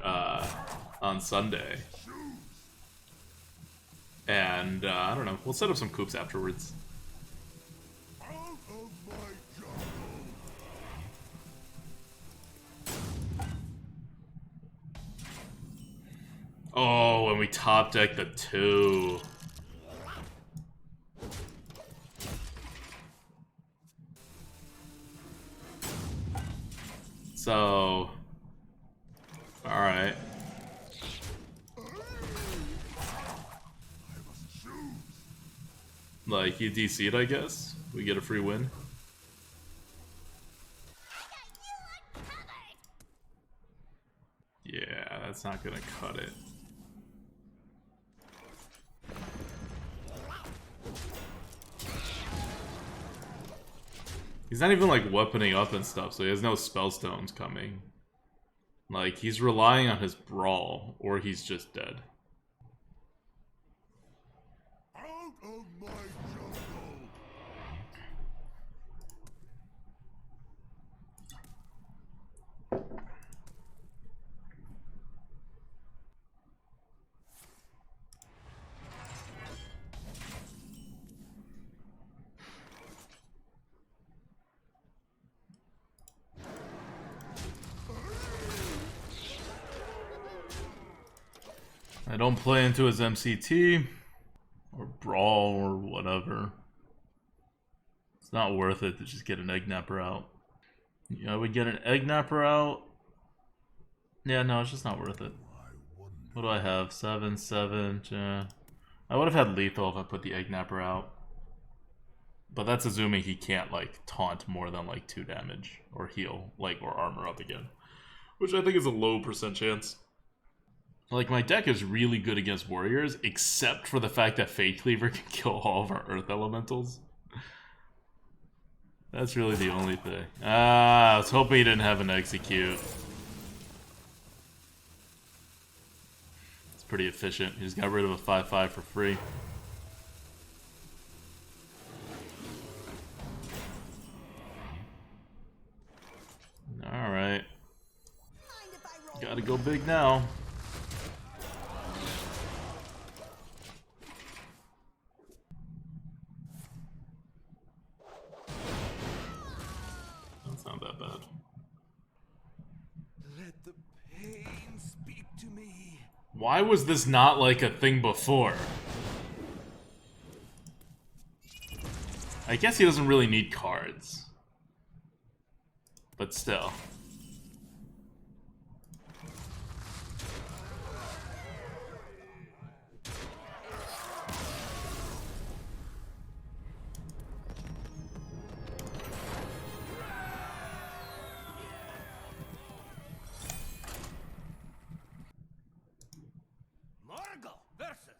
on Sunday. And, I don't know. We'll set up some coups afterwards. Oh, and we top deck the 2. So, alright. Like, you DC'd, I guess? We get a free win? Yeah, that's not gonna cut it. He's not even, like, weaponing up and stuff, so he has no spellstones coming. Like, he's relying on his Brawl, or he's just dead. Out of my jungle! I don't play into his MCT, or Brawl, or whatever. It's not worth it to just get an Egg Napper out. You know, I would get an Egg Napper out. Yeah, no, it's just not worth it. What do I have? 7, 7, yeah. I would have had lethal if I put the Egg Napper out. But that's assuming he can't, like, taunt more than, like, 2 damage. Or heal, like, or armor up again. Which I think is a low % chance. Like, my deck is really good against warriors, except for the fact that Fate Cleaver can kill all of our earth elementals. That's really the only thing. Ah, I was hoping he didn't have an execute. It's pretty efficient. He just got rid of a 5/5 for free. Alright. Gotta go big now. That's not that bad. Let the pain speak to me. Why was this not like a thing before? I guess he doesn't really need cards. But still.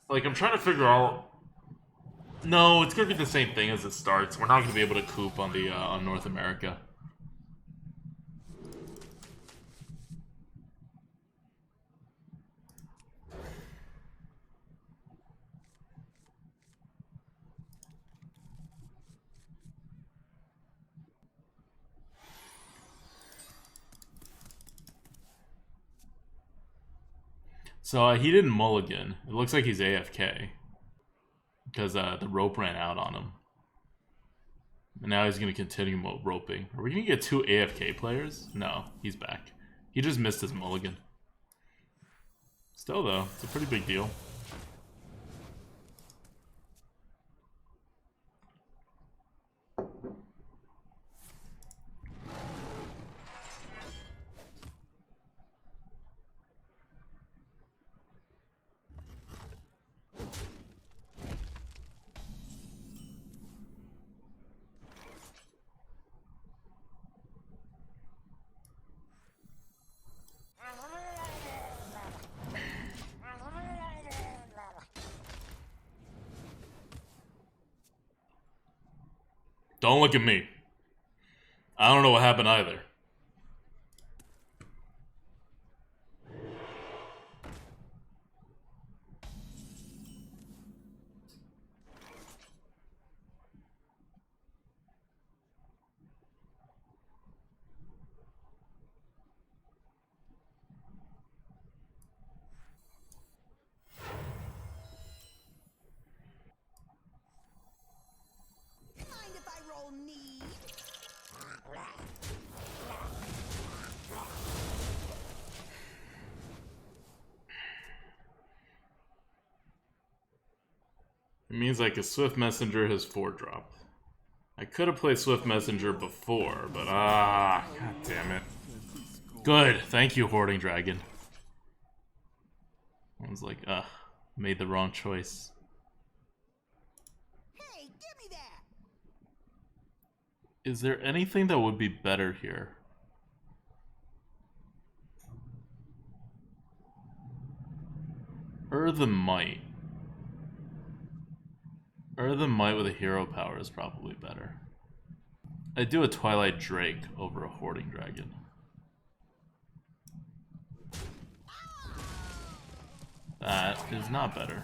Like, I'm trying to figure out... No, it's gonna be the same thing as it starts. We're not gonna be able to coop on the, on North America. So he didn't mulligan. It looks like he's AFK. Because the rope ran out on him. And now he's going to continue roping. Are we going to get 2 AFK players? No, he's back. He just missed his mulligan. Still though, it's a pretty big deal. Don't look at me. I don't know what happened either. It means like a Swift Messenger has 4-drop. I could have played Swift Messenger before, but god damn it. Good, thank you, Hoarding Dragon. I was like, made the wrong choice. Hey, give me that. Is there anything that would be better here? The Might. The Might with a hero power is probably better. I'd do a Twilight Drake over a Hoarding Dragon. That is not better.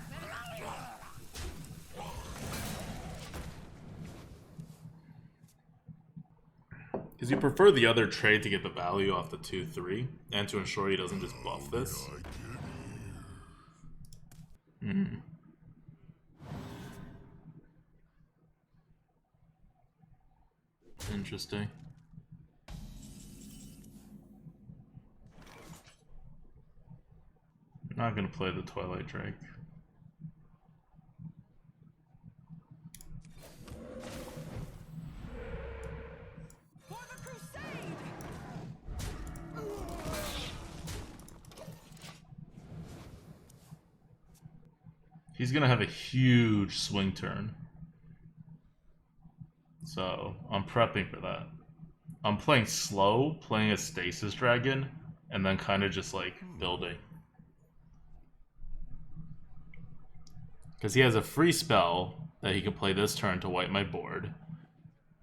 Because you prefer the other trade to get the value off the 2/3 and to ensure he doesn't just buff this. Interesting. I'm not gonna play the Twilight Drake. For the crusade! He's gonna have a huge swing turn. So I'm prepping for that. I'm playing slow, playing a stasis dragon, and then kind of just like building. Because he has a free spell that he can play this turn to wipe my board.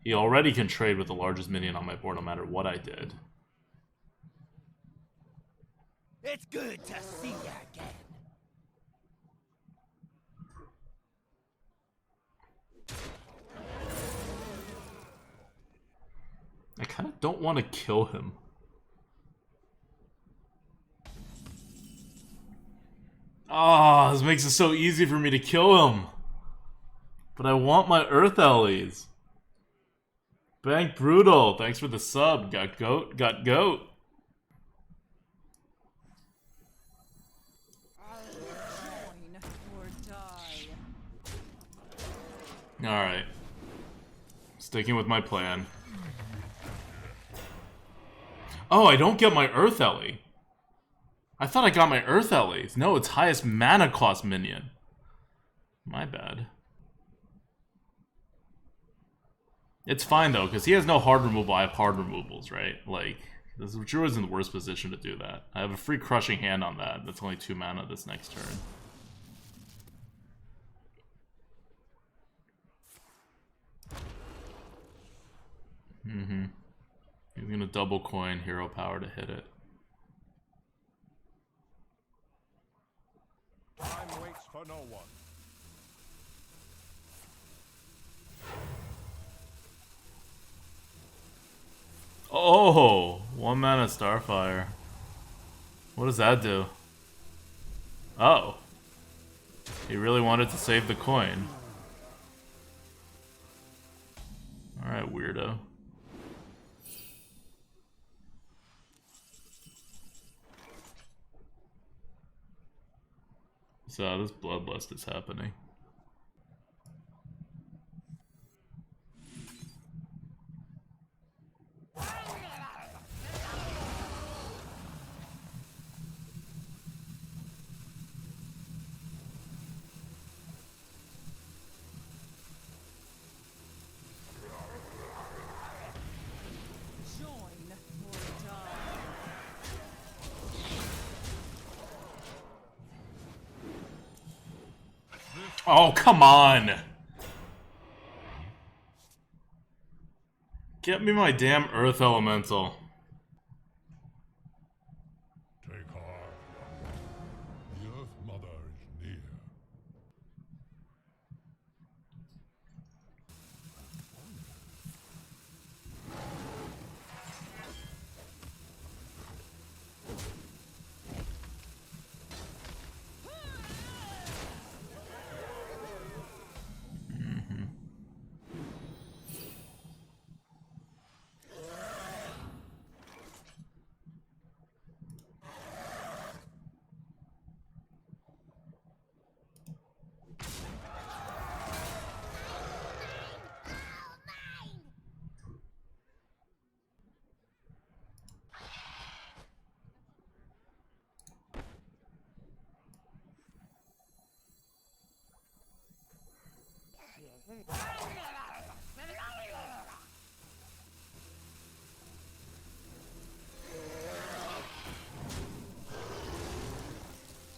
He already can trade with the largest minion on my board no matter what I did. It's good to see you again. I kind of don't want to kill him. Ah, this makes it so easy for me to kill him. But I want my Earth Ellies. Bank Brutal, thanks for the sub. Got goat, got goat. Join or die. Alright. Sticking with my plan. Oh, I don't get my Earth Ellie. I thought I got my Earth Ellies. No, it's highest mana cost minion. My bad. It's fine though, because he has no hard removal. I have hard removals, right? Like, this Druid's in the worst position to do that. I have a free crushing hand on that. That's only 2 mana this next turn. He's gonna double coin hero power to hit it. Time waits for no one. Oh, 1 mana Starfire. What does that do? Oh. He really wanted to save the coin. Alright, weirdo. So, this bloodlust is happening. Join or die. Oh, come on! Get me my damn Earth Elemental. Take heart. The Earth Mother is near.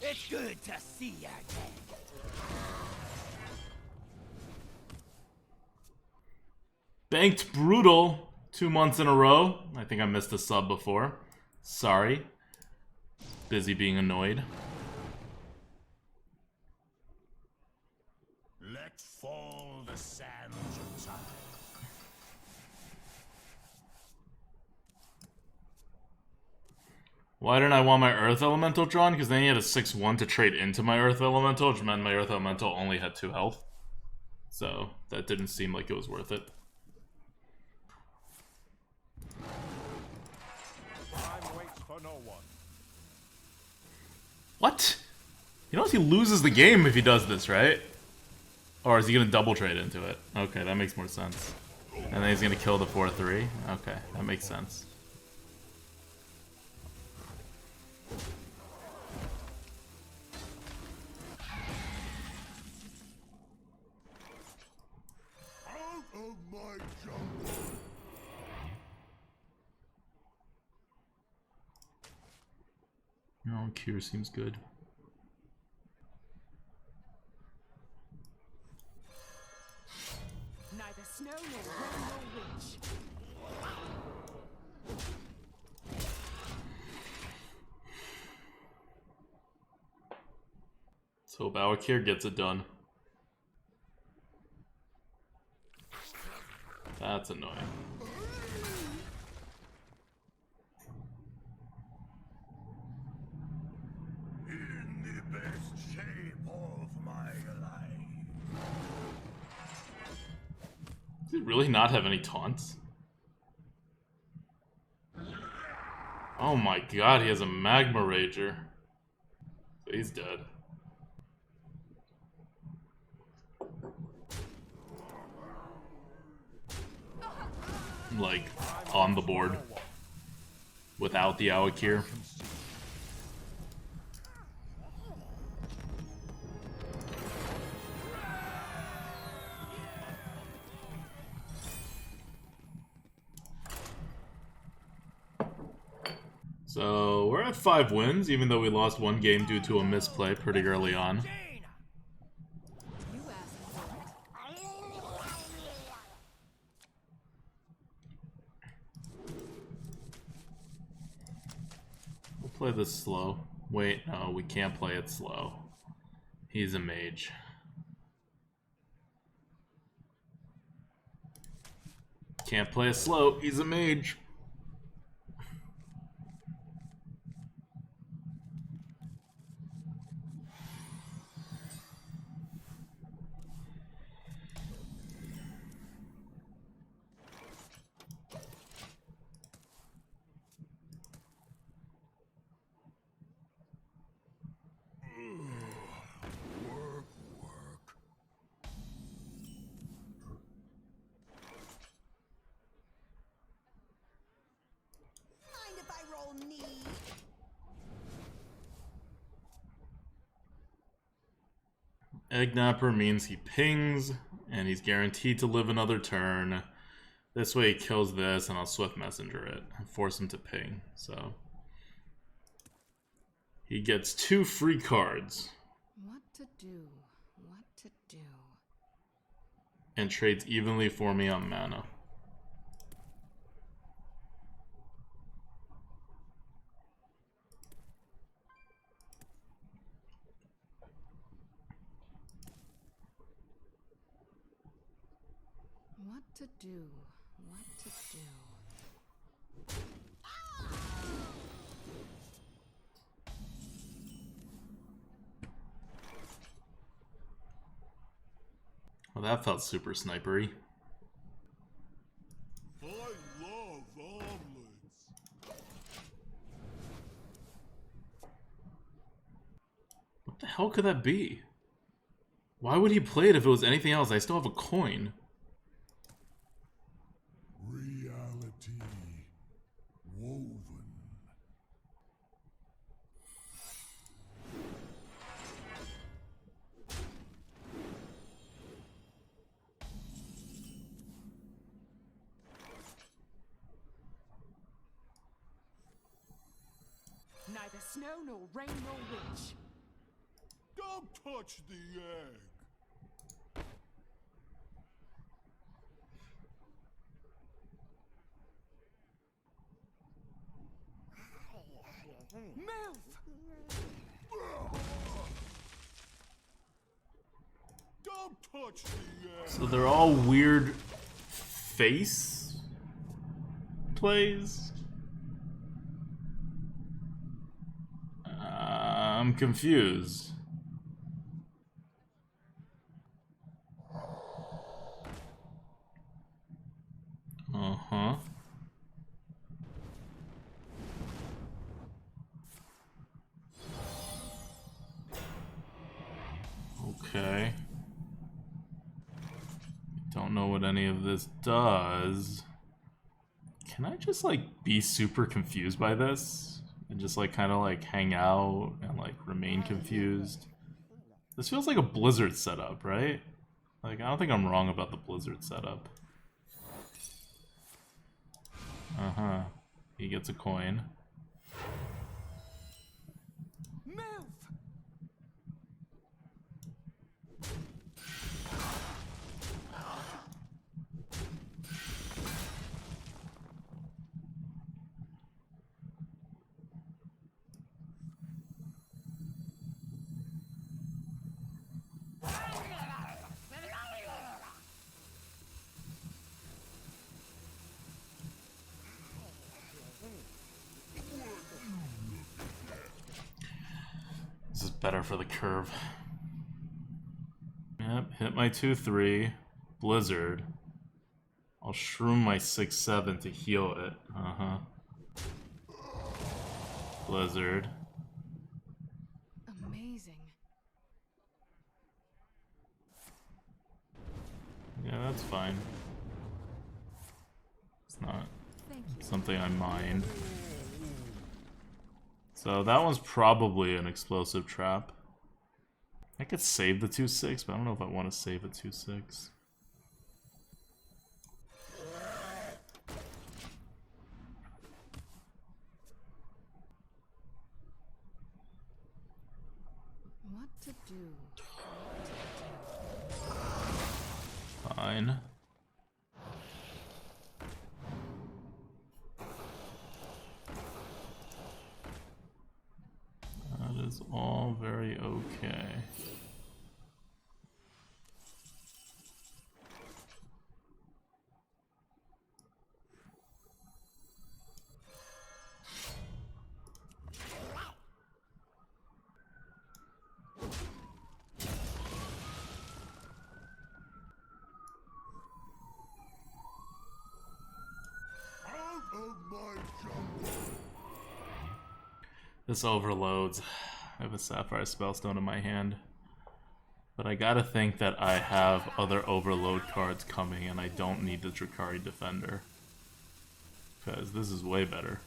It's good to see you again. Banked Brutal 2 months in a row. I think I missed a sub before. Sorry. Busy being annoyed. Let fall the sands of time. Why didn't I want my Earth Elemental drawn? Because then he had a 6-1 to trade into my Earth Elemental, which meant my Earth Elemental only had 2 health. So, that didn't seem like it was worth it. Time waits for no one. What? He knows he loses the game if he does this, right? Or is he going to double trade into it? Okay, that makes more sense. And then he's going to kill the 4-3? Okay, that makes sense. Out of my jungle. No, cure seems good. Neither snow nor rain nor witch. Let's hope Awakir gets it done. That's annoying. In the best shape of my life. Does he really not have any taunts? Oh my god, he has a Magma Rager. So he's dead. Like, on the board. Without the Awakir. So, we're at 5 wins, even though we lost 1 game due to a misplay pretty early on. You asked for it. We'll play this slow. Wait, no, we can't play it slow. He's a mage. Can't play it slow, he's a mage. Mind if I roll knee? Eggnapper means he pings, and he's guaranteed to live another turn. This way he kills this, and I'll Swift Messenger it. And force him to ping, so... He gets 2 free cards. What to do? What to do? And trades evenly for me on mana. What to do? What to do? Well, that felt super snipery. I love omelets. What the hell could that be? Why would he play it if it was anything else? I still have a coin. Reality woven. Neither snow nor rain nor witch. Don't touch the egg. Move! Don't touch the egg. So they're all weird face plays? I'm confused. Uh-huh. Okay. Don't know what any of this does. Can I just, like, be super confused by this? And just, like, kind of, like, hang out and, like, remain confused? This feels like a Blizzard setup, right? Like, I don't think I'm wrong about the Blizzard setup. Uh-huh. He gets a coin. Move! This is better for the curve. Yep, hit my 2-3. Blizzard. I'll shroom my 6-7 to heal it. Uh-huh. Blizzard. Amazing. Yeah, that's fine. It's not Thank you. something I mind. So that one's probably an explosive trap. I could save the 2-6, but I don't know if I want to save a 2-6. What to do? Fine. That is all very okay. Out of my jungle! This overloads. I have a Sapphire Spellstone in my hand. But I gotta think that I have other overload cards coming and I don't need the Drakari Defender. Because this is way better.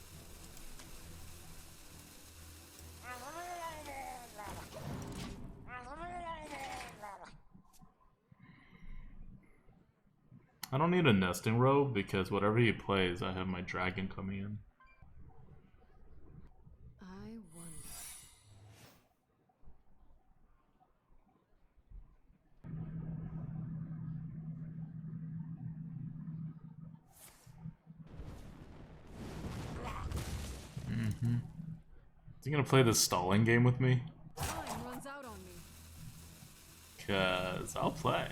I don't need a Nesting Robe because whatever he plays, I have my dragon coming in. I wonder. Is he gonna play this stalling game with me? Time runs out on me. Cause I'll play.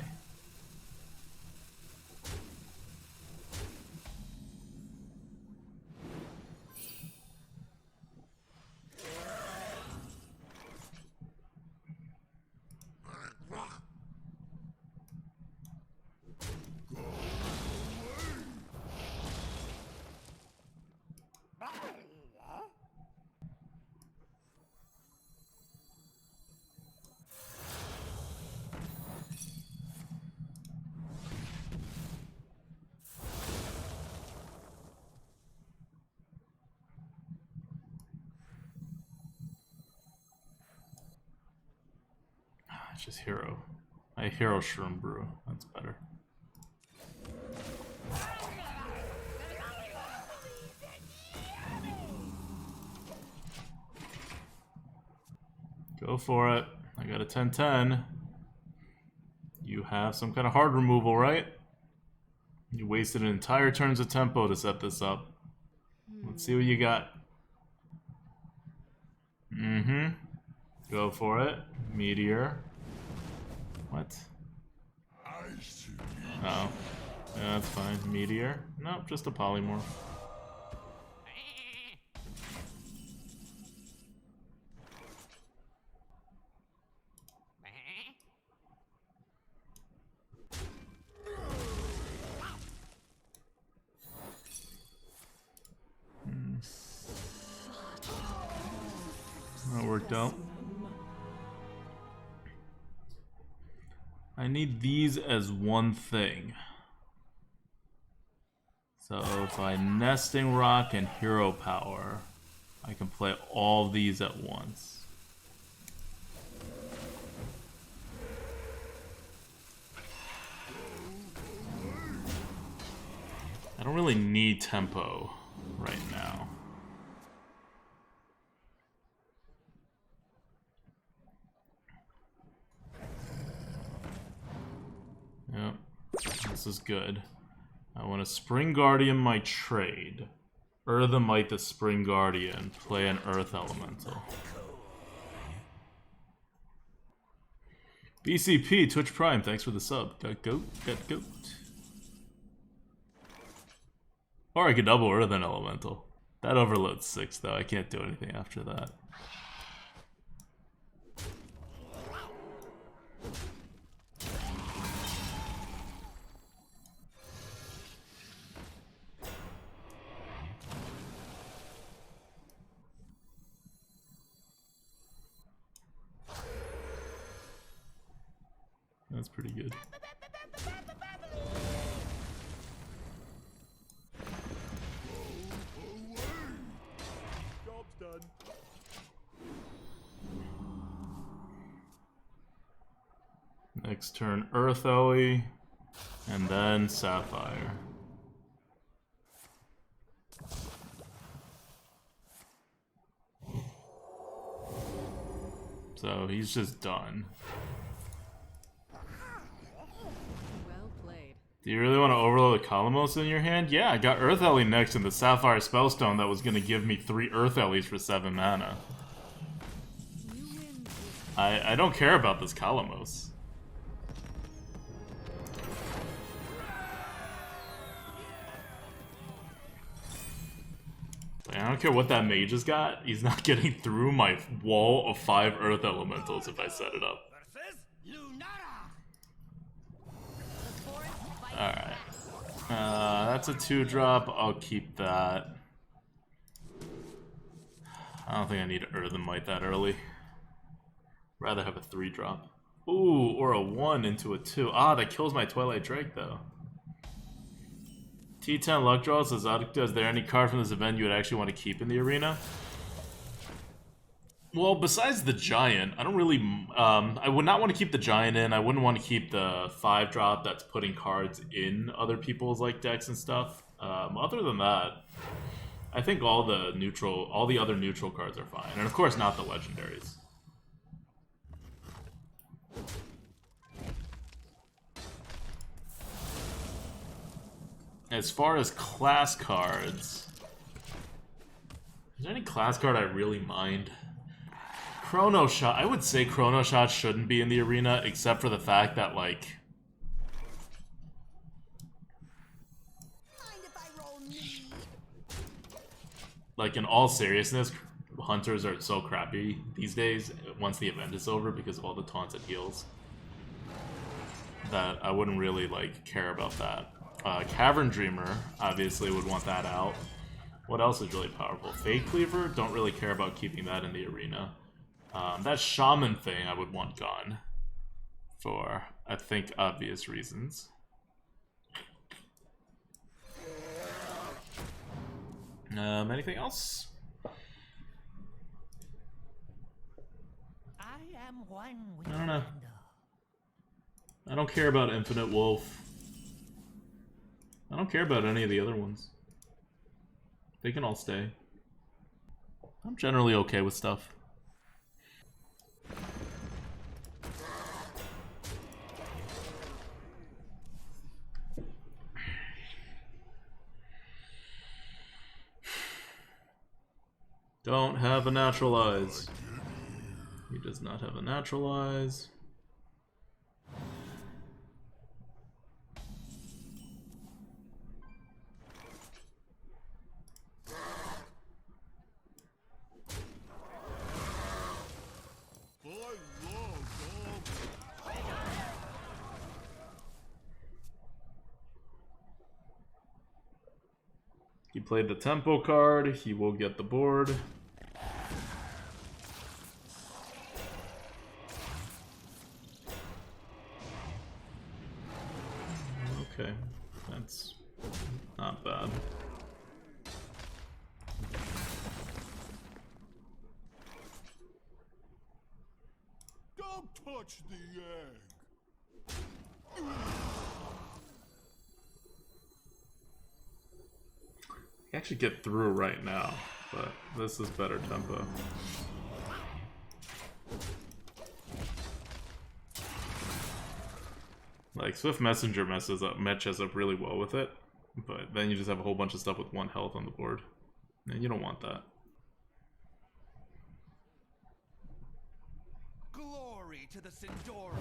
It's just hero. I hero Shroom Brew. That's better. Go for it. I got a 10-10. You have some kind of hard removal, right? You wasted an entire turns of tempo to set this up. Let's see what you got. Go for it. Meteor. What? Oh. Yeah, that's fine. Meteor? Nope, just a polymorph. That worked out. I need these as one thing. So if I Nesting Rock and Hero Power, I can play all these at once. I don't really need tempo. right now. Yep, this is good. I want to Spring Guardian my trade. Earthemite the Spring Guardian, play an Earth Elemental. BCP, Twitch Prime, thanks for the sub. Got goat, got goat. Or I could double Earth and Elemental. That overloads 6 though, I can't do anything after that. That's pretty good. Job's done. Next turn, Earth Ellie, and then Sapphire. So he's just done. Well played. Do you really want to overload a Kalamos in your hand? Yeah, I got Earth Ellie next and the Sapphire Spellstone that was going to give me 3 Earth Ellies for 7 mana. You win. I don't care about this Kalamos. I don't care what that mage has got, he's not getting through my wall of 5 Earth Elementals if I set it up. Alright. That's a 2-drop, I'll keep that. I don't think I need to Earthemite that early. Rather have a 3-drop. Ooh, or a 1 into a 2. Ah, that kills my Twilight Drake though. T10 luck draw says, is there any card from this event you would actually want to keep in the arena? Well, besides the Giant, I don't really... I would not want to keep the Giant in. I wouldn't want to keep the 5-drop that's putting cards in other people's like decks and stuff. Other than that, I think all the other neutral cards are fine. And of course not the legendaries. As far as class cards, is there any class card I really mind? Chrono Shot. I would say Chrono Shot shouldn't be in the arena, except for the fact that, like... Mind if I roll knee? Like, in all seriousness, Hunters are so crappy these days, once the event is over, because of all the taunts and heals, that I wouldn't really, like, care about that. Cavern Dreamer, obviously, would want that out. What else is really powerful? Fade Cleaver, don't really care about keeping that in the arena. That Shaman thing I would want gone. For, I think, obvious reasons. Anything else? I am one with I don't know. Fernando. I don't care about Infinite Wolf. I don't care about any of the other ones. They can all stay. I'm generally okay with stuff. Don't have a Naturalize. He does not have a Naturalize. He played the tempo card, he will get the board. Okay, that's not bad. Don't touch the egg. I actually get through right now, but this is better tempo. Like, Swift Messenger matches up really well with it, but then you just have a whole bunch of stuff with 1 health on the board. And you don't want that. Glory to the Sindori.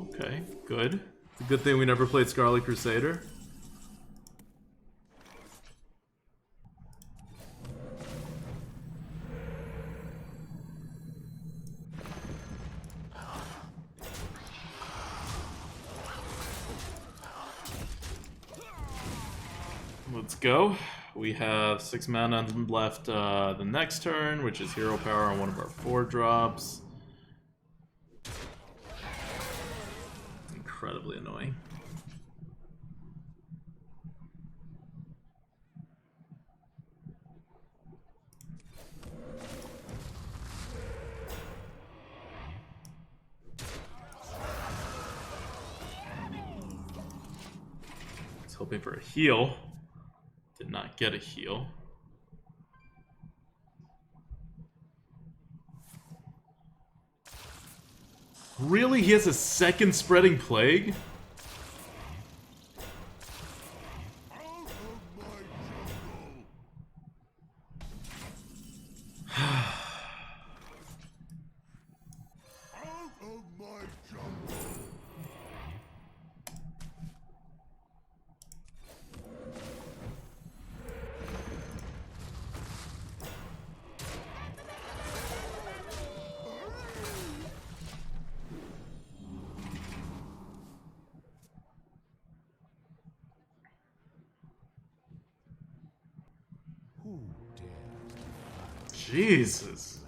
Okay, good. It's a good thing we never played Scarlet Crusader. Let's go. We have 6 mana left the next turn, which is hero power on one of our 4 drops. Incredibly annoying. I was hoping for a heal. Did not get a heal. Really? He has a second Spreading Plague? Jesus.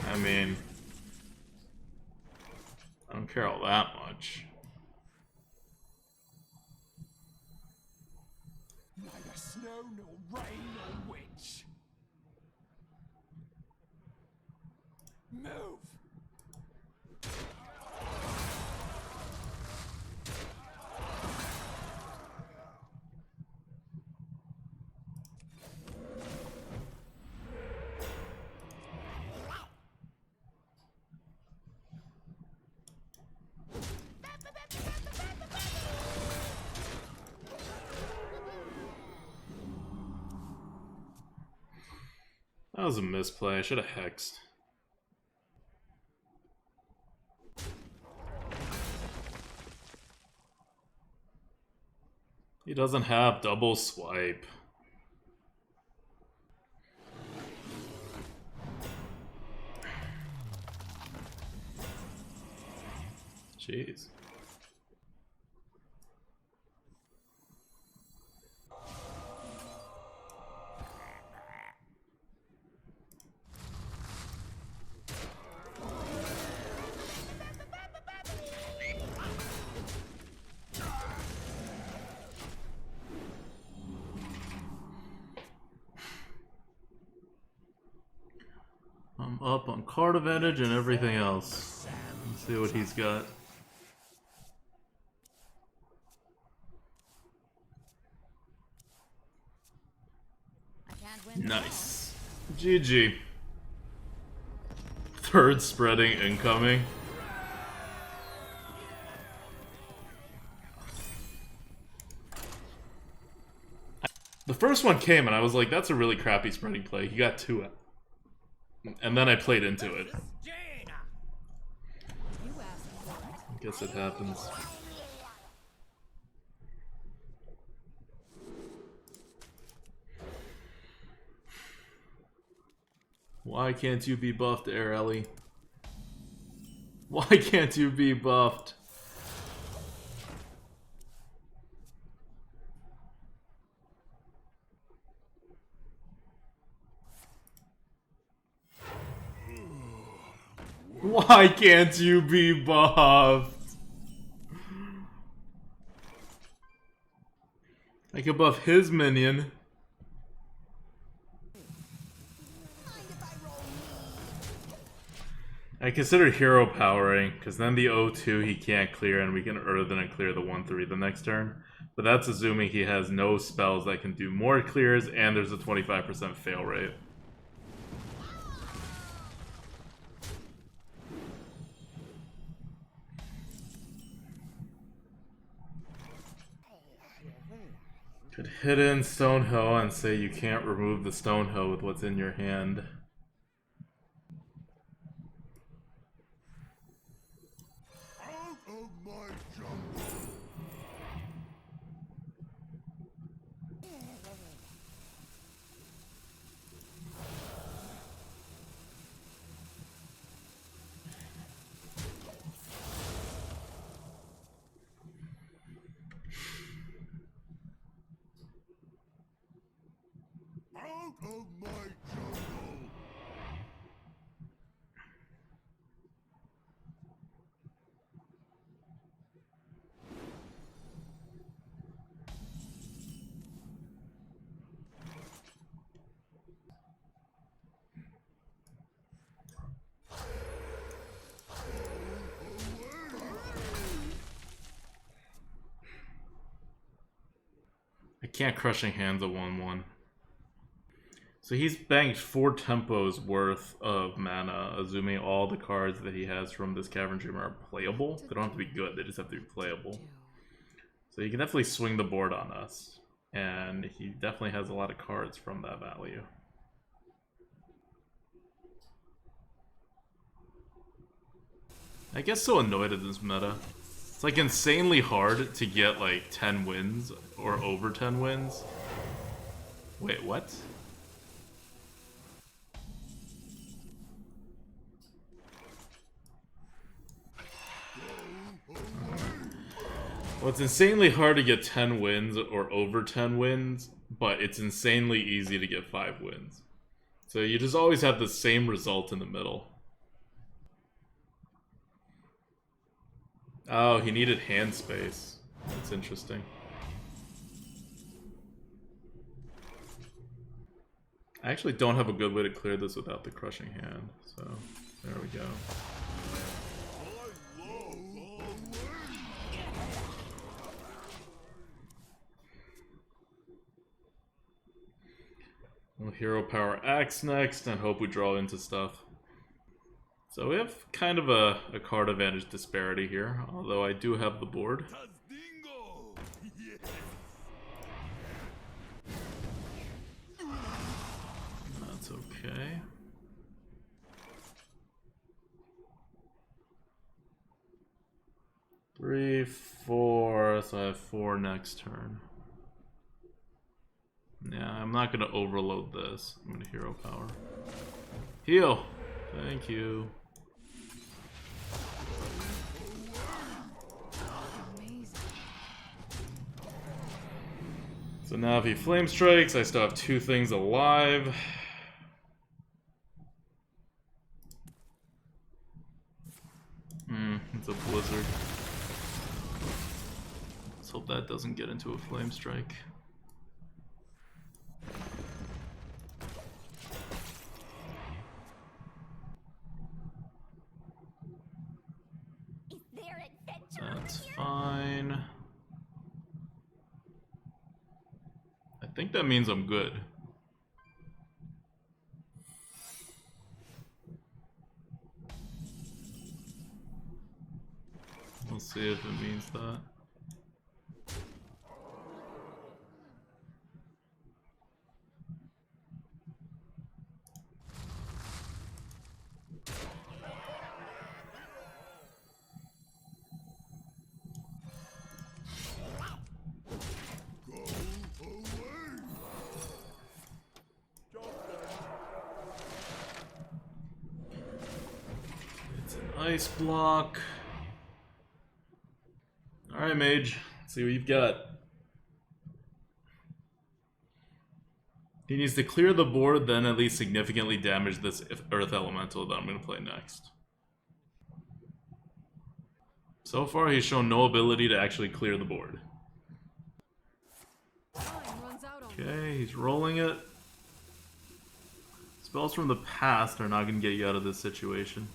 I mean, I don't care all that much. Neither snow nor rain nor witch. Move. That was a misplay. I should have hexed. He doesn't have double swipe. Jeez. I'm up on card advantage and everything else. Let's see what he's got. Nice. GG. Third spreading incoming. The first one came and I was like, that's a really crappy spreading play. He got 2 out. And then I played into it. I guess it happens. Why can't you be buffed, Air Ellie? Why can't you be buffed? Why can't you be buffed? I can buff his minion. I consider hero powering, because then the 0-2 he can't clear, and we can Earthen and clear the 1-3 the next turn. But that's assuming he has no spells that can do more clears, and there's a 25% fail rate. Could hit in Stonehill and say you can't remove the Stonehill with what's in your hand. Out of my jungle! Out of my jungle! I can't Crushing Hands a 1-1. So he's banked 4 tempos worth of mana, assuming all the cards that he has from this Cavern Dreamer are playable. They don't have to be good, they just have to be playable. So he can definitely swing the board on us. And he definitely has a lot of cards from that value. I get so annoyed at this meta. It's like insanely hard to get like 10 wins or over 10 wins. Wait, what? Well, it's insanely hard to get 10 wins or over 10 wins, but it's insanely easy to get 5 wins. So you just always have the same result in the middle. Oh, he needed hand space. That's interesting. I actually don't have a good way to clear this without the Crushing Hand, so there we go. We'll Hero Power Axe next and hope we draw into stuff. So we have kind of a card advantage disparity here, although I do have the board. Tazdingo! Yes! That's okay. Three, 4, so I have 4 next turn. Yeah, I'm not gonna overload this. I'm gonna Hero Power. Heal! Thank you. So now if he Flame Strikes, I still have 2 things alive. It's a Blizzard. Let's hope that doesn't get into a Flame Strike. Is there adventure That's over here? fine. I think that means I'm good. We'll see if it means that. It's an ice block. Alright, Mage. Let's see what you've got. He needs to clear the board, then at least significantly damage this Earth Elemental that I'm going to play next. So far, he's shown no ability to actually clear the board. Okay, he's rolling it. Spells from the past are not going to get you out of this situation.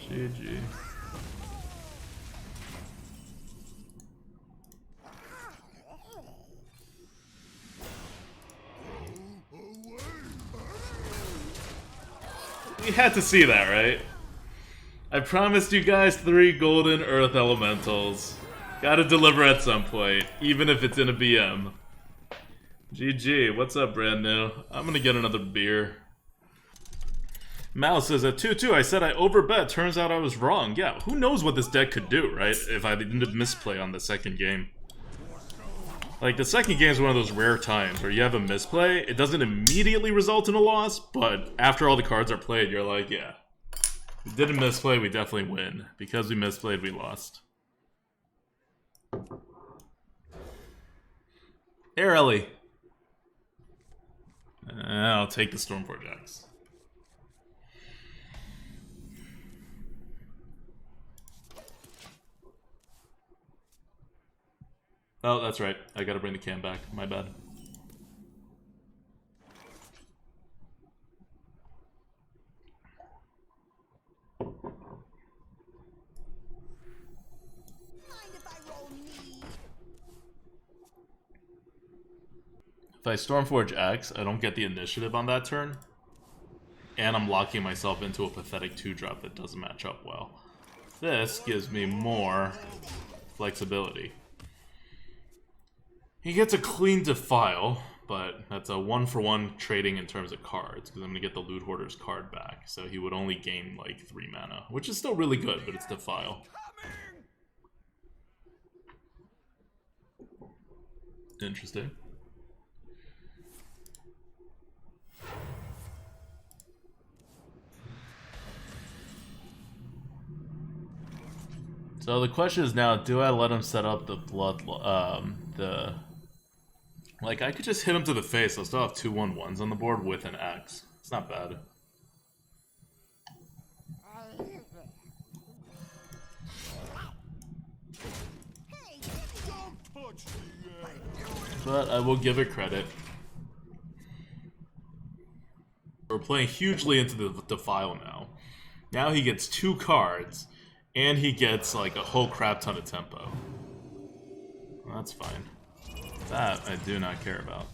GG. You had to see that, right? I promised you guys 3 golden earth elementals. Gotta deliver at some point, even if it's in a BM. GG, what's up, brand new? I'm gonna get another beer. Mal says at 2-2, I said I overbet, turns out I was wrong. Yeah, who knows what this deck could do, right? If I didn't misplay on the second game. Like, the second game is one of those rare times where you have a misplay, it doesn't immediately result in a loss, but after all the cards are played, you're like, yeah. We didn't misplay, we definitely win. Because we misplayed, we lost. Here, Ellie. I'll take the Stormforge Axe. Oh, that's right. I gotta bring the cam back. My bad. If I Stormforge X, I don't get the initiative on that turn. And I'm locking myself into a pathetic 2-drop that doesn't match up well. This gives me more flexibility. He gets a clean Defile, but that's a 1-for-1 trading in terms of cards, because I'm going to get the Loot Hoarder's card back. So he would only gain like 3 mana, which is still really good, but it's Defile. Interesting. So the question is now, do I let him set up the like, I could just hit him to the face. I'll still have 2 1/1s on the board with an X. It's not bad. But I will give it credit. We're playing hugely into the Defile now. Now he gets 2 cards. And he gets, like, a whole crap ton of tempo. Well, that's fine. That I do not care about.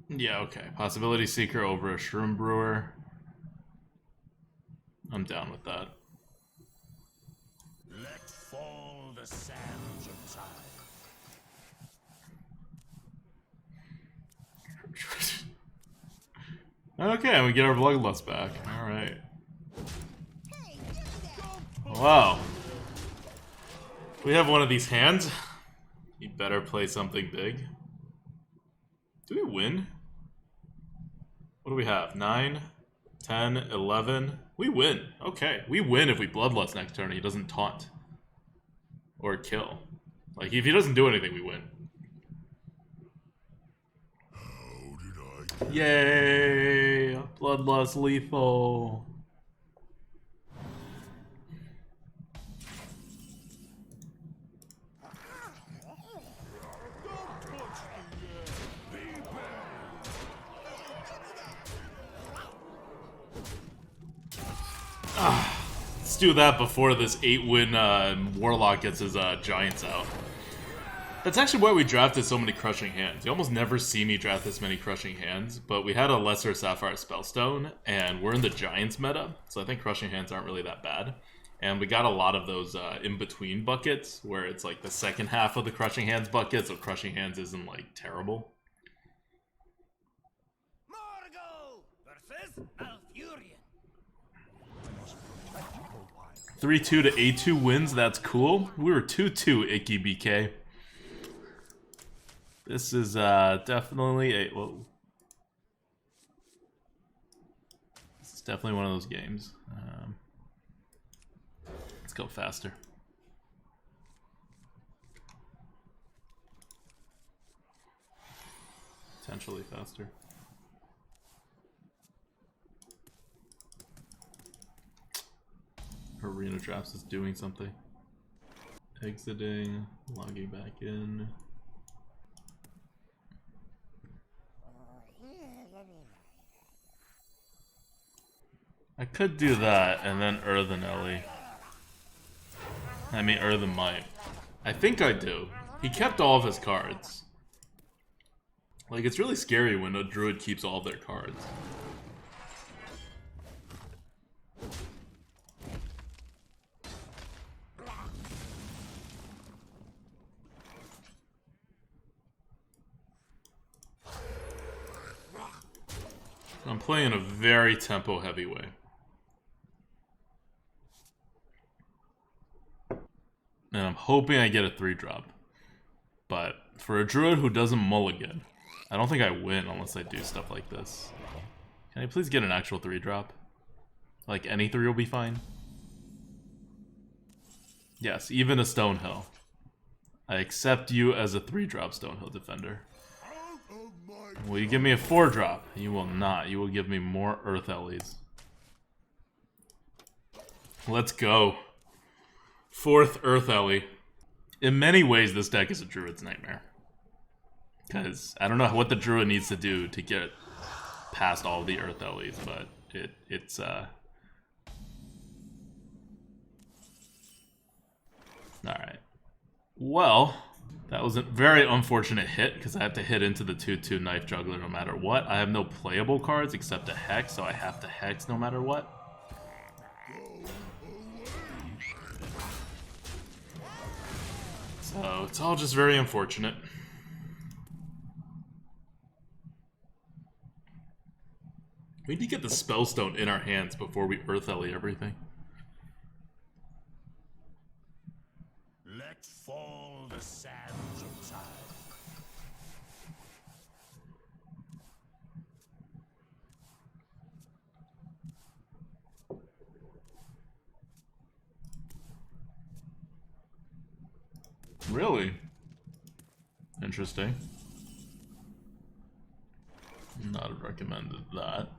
Yeah, okay. Possibility Seeker over a Shroom Brewer. I'm down with that. Let fall the sands of time. Okay, we get our Bloodlust back. Alright. Wow. We have one of these hands. You better play something big. Do we win? What do we have? 9, 10, 11. We win. Okay, we win if we Bloodlust next turn and he doesn't taunt. Or kill. Like, if he doesn't do anything, we win. Yay! Bloodlust lethal. Let's do that before this 8-win Warlock gets his Giants out. That's actually why we drafted so many Crushing Hands. You almost never see me draft this many Crushing Hands, but we had a lesser Sapphire Spellstone, and we're in the Giants meta, so I think Crushing Hands aren't really that bad. And we got a lot of those in-between buckets, where it's like the second half of the Crushing Hands bucket, so Crushing Hands isn't like terrible. 3-2 to 8-2 wins, that's cool. We were 2-2, Icky BK. This is definitely a... Whoa. This is definitely one of those games. Let's go faster. Potentially faster. Arena Drafts is doing something. Exiting, logging back in. I could do that and then Earthen Ellie. I mean Earthen Might. I think I do. He kept all of his cards. Like, it's really scary when a druid keeps all of their cards. I'm playing a very tempo-heavy way. And I'm hoping I get a 3-drop. But for a druid who doesn't mulligan, I don't think I win unless I do stuff like this. Can I please get an actual 3-drop? Like, any 3 will be fine? Yes, even a Stonehill. I accept you as a 3-drop Stonehill defender. Will you give me a 4-drop? You will not. You will give me more Earth Ellies. Let's go. 4th Earth Ellie. In many ways, this deck is a Druid's nightmare. Because I don't know what the Druid needs to do to get past all the Earth Ellies, but it's alright. Well, that was a very unfortunate hit, because I have to hit into the 2/2 Knife Juggler no matter what. I have no playable cards except a Hex, so I have to Hex no matter what. So, it's all just very unfortunate. We need to get the Spellstone in our hands before we Earth Ellie everything. Let fall the sands of time. Really? Interesting. Not have recommended that.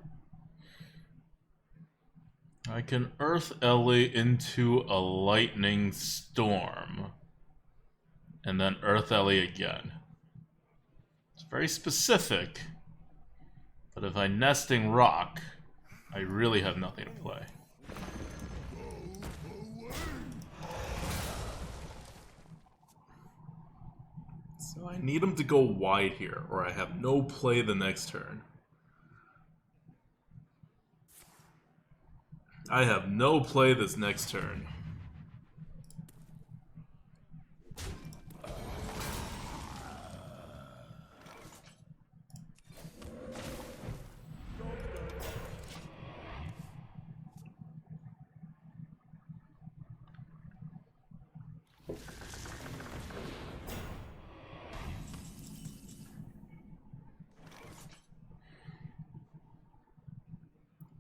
I can Earth Ellie into a Lightning Storm. And then Earth Ellie again. It's very specific. But if I Nesting Rock, I really have nothing to play. So I need him to go wide here, or I have no play the next turn. I have no play this next turn.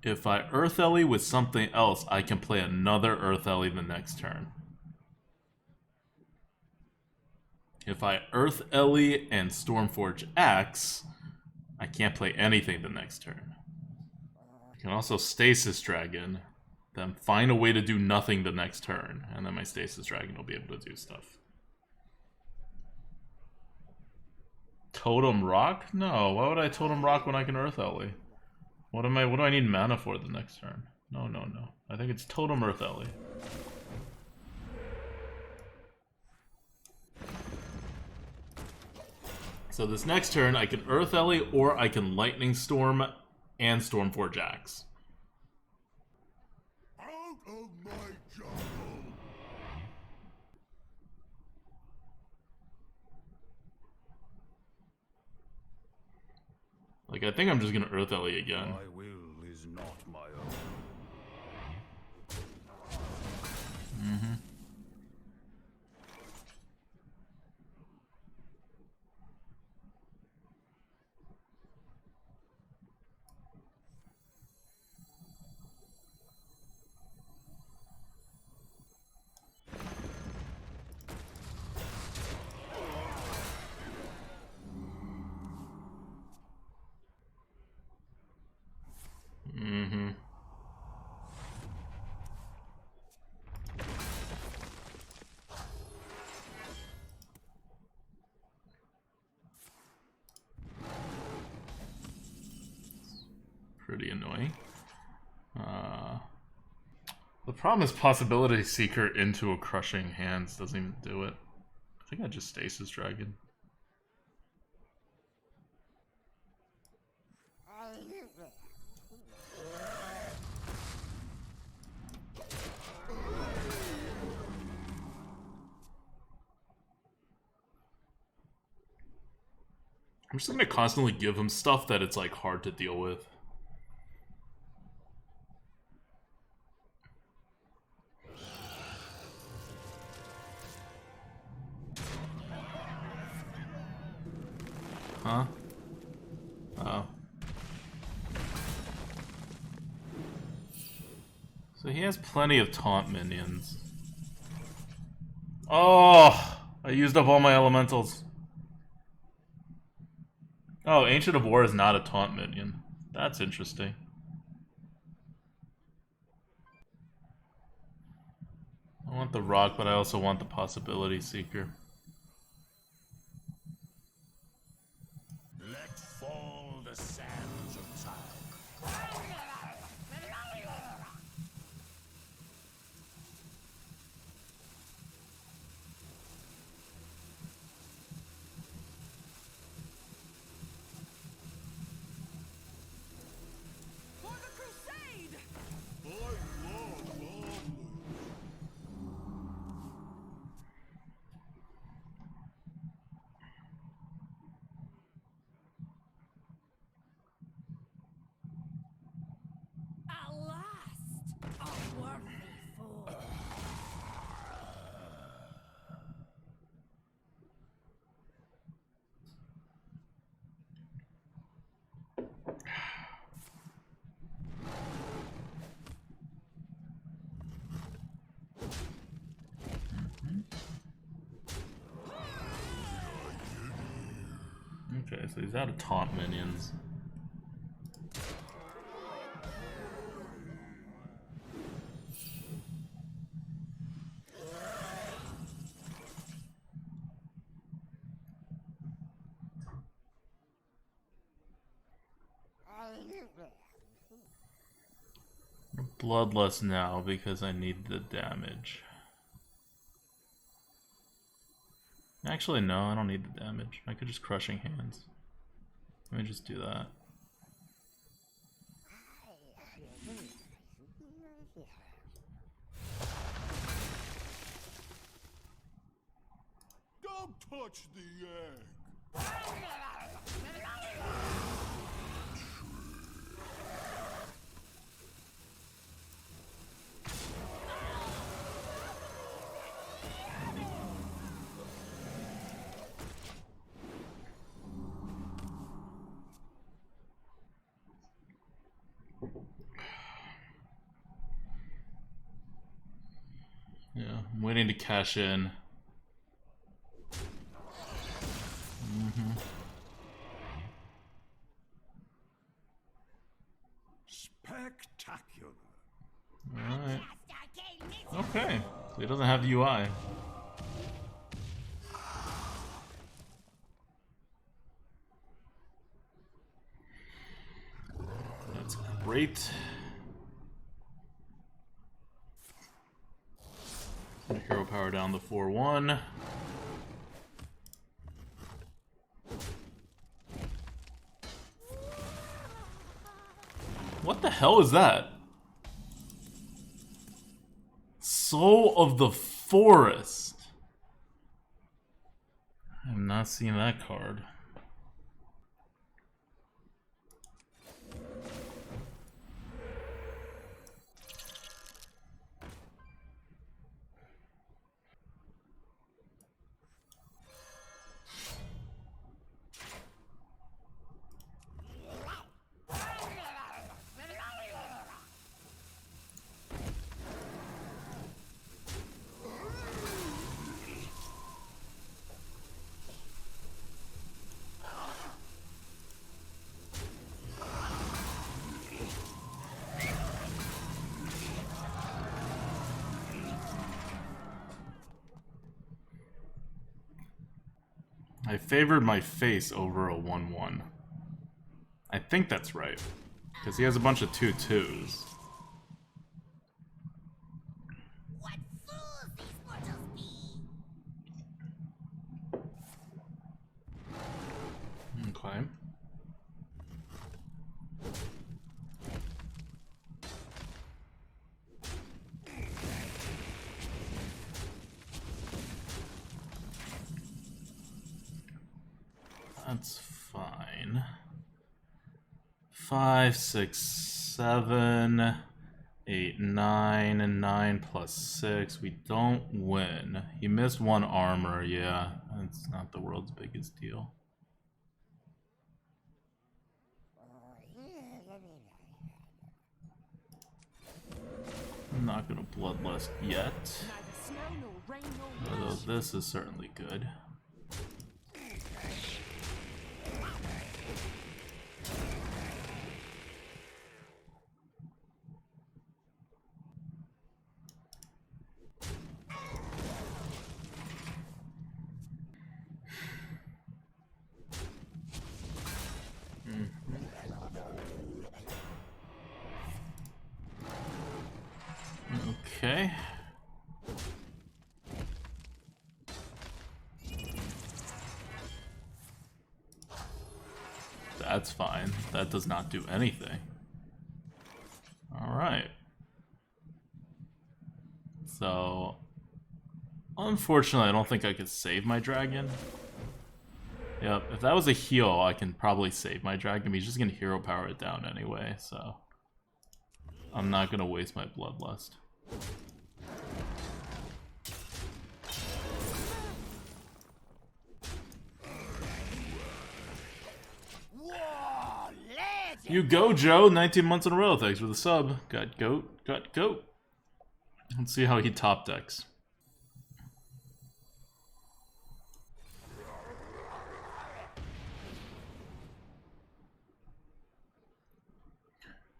If I Earth Ellie with something else, I can play another Earth Ellie the next turn. If I Earth Ellie and Stormforge Axe, I can't play anything the next turn. I can also Stasis Dragon, then find a way to do nothing the next turn, and then my Stasis Dragon will be able to do stuff. Totem Rock? No, why would I Totem Rock when I can Earth Ellie? What do I need mana for the next turn? No. I think it's Totem Earth Ellie. So this next turn, I can Earth Ellie or I can Lightning Storm and Stormforge Axe. Out of my jungle! Like, I think I'm just gonna Earth Ellie again. My will is not my own. Pretty annoying. The problem is Possibility Seeker into a Crushing Hands doesn't even do it. I think I just Stasis Dragon. I'm just gonna constantly give him stuff that it's like hard to deal with. Huh? Oh. So he has plenty of taunt minions. Oh! I used up all my elementals. Oh, Ancient of War is not a taunt minion. That's interesting. I want the rock, but I also want the Possibility Seeker. Let fall the sands of time. For the crusade! At last! A worthy fool. Okay, so he's out of taunt minions. Bloodlust now because I need the damage. Actually, no, I don't need the damage. I could just Crushing Hands. Let me just do that. Don't touch the egg. Yeah, I'm waiting to cash in. Spectacular. Alright. Okay, so he doesn't have the UI. That's great. Hero power down to 4-1. What the hell is that? Soul of the Forest. I have not seen that card. I favored my face over a 1-1. I think that's right. Because he has a bunch of 2-2s. That's fine. 5, 6, 7, 8, 9, and 9 plus 6. We don't win. He missed 1 armor, yeah. That's not the world's biggest deal. I'm not gonna bloodlust yet. Neither snow nor rain nor Although wind. this is certainly good. Okay. That's fine. That does not do anything. Alright. So, unfortunately, I don't think I could save my dragon. Yep, if that was a heal, I can probably save my dragon. He's just gonna hero power it down anyway, so I'm not gonna waste my bloodlust. You go, Joe. 19 months in a row. Thanks for the sub. Got goat. Got goat. Let's see how he top decks.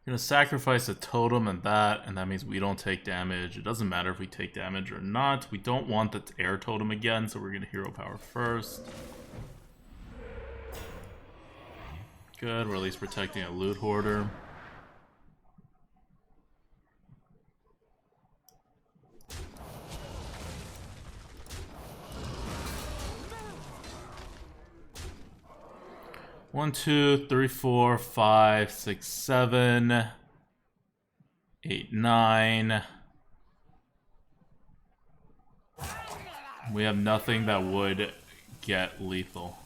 Gonna sacrifice a totem and that means we don't take damage. It doesn't matter if we take damage or not. We don't want the air totem again, so we're gonna hero power first. Good, we're at least protecting a loot hoarder. One, 2, 3, 4, 5, 6, 7, 8, 9. We have nothing that would get lethal.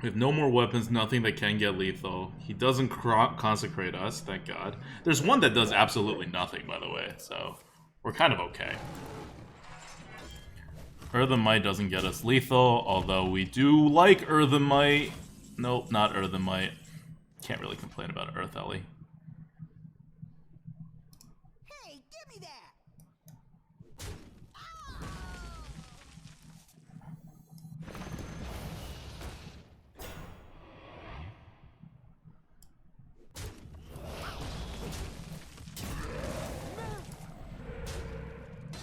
We have no more weapons, nothing that can get lethal. He doesn't consecrate us, thank God. There's one that does absolutely nothing, by the way, so we're kind of okay. Earthenmite doesn't get us lethal, although we do like Earthenmite. Nope, not Earthenmite. Can't really complain about Earth Ellie. Hey, give me that!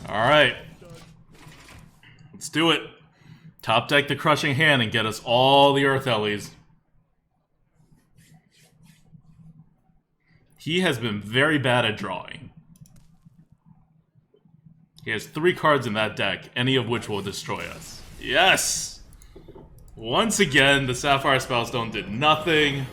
Alright. Let's do it. Top deck the Crushing Hand and get us all the Earth Ellies. He has been very bad at drawing. He has 3 cards in that deck, any of which will destroy us. Yes! Once again, the Sapphire Spellstone did nothing.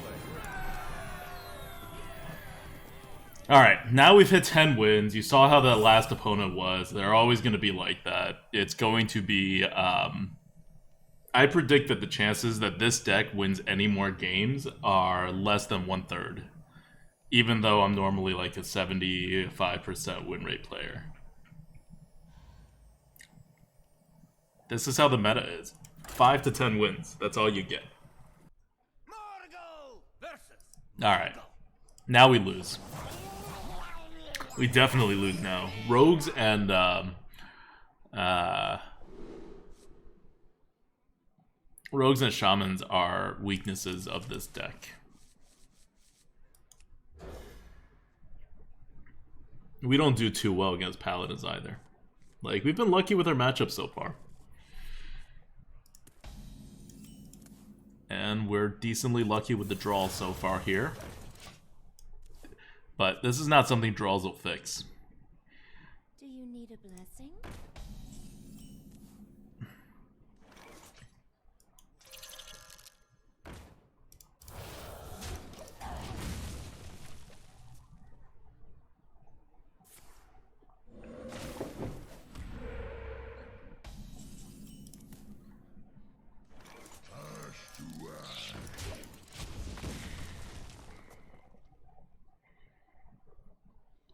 Alright, now we've hit 10 wins. You saw how that last opponent was. They're always going to be like that. It's going to be... I predict that the chances that this deck wins any more games are less than 1/3. Even though I'm normally like a 75% win rate player. This is how the meta is. 5 to 10 wins. That's all you get. Alright. Now we lose. We definitely lose now. Rogues and Rogues and Shamans are weaknesses of this deck. We don't do too well against Paladins either. Like, we've been lucky with our matchups so far. And we're decently lucky with the draw so far here. But this is not something draws will fix. Do you need a blessing?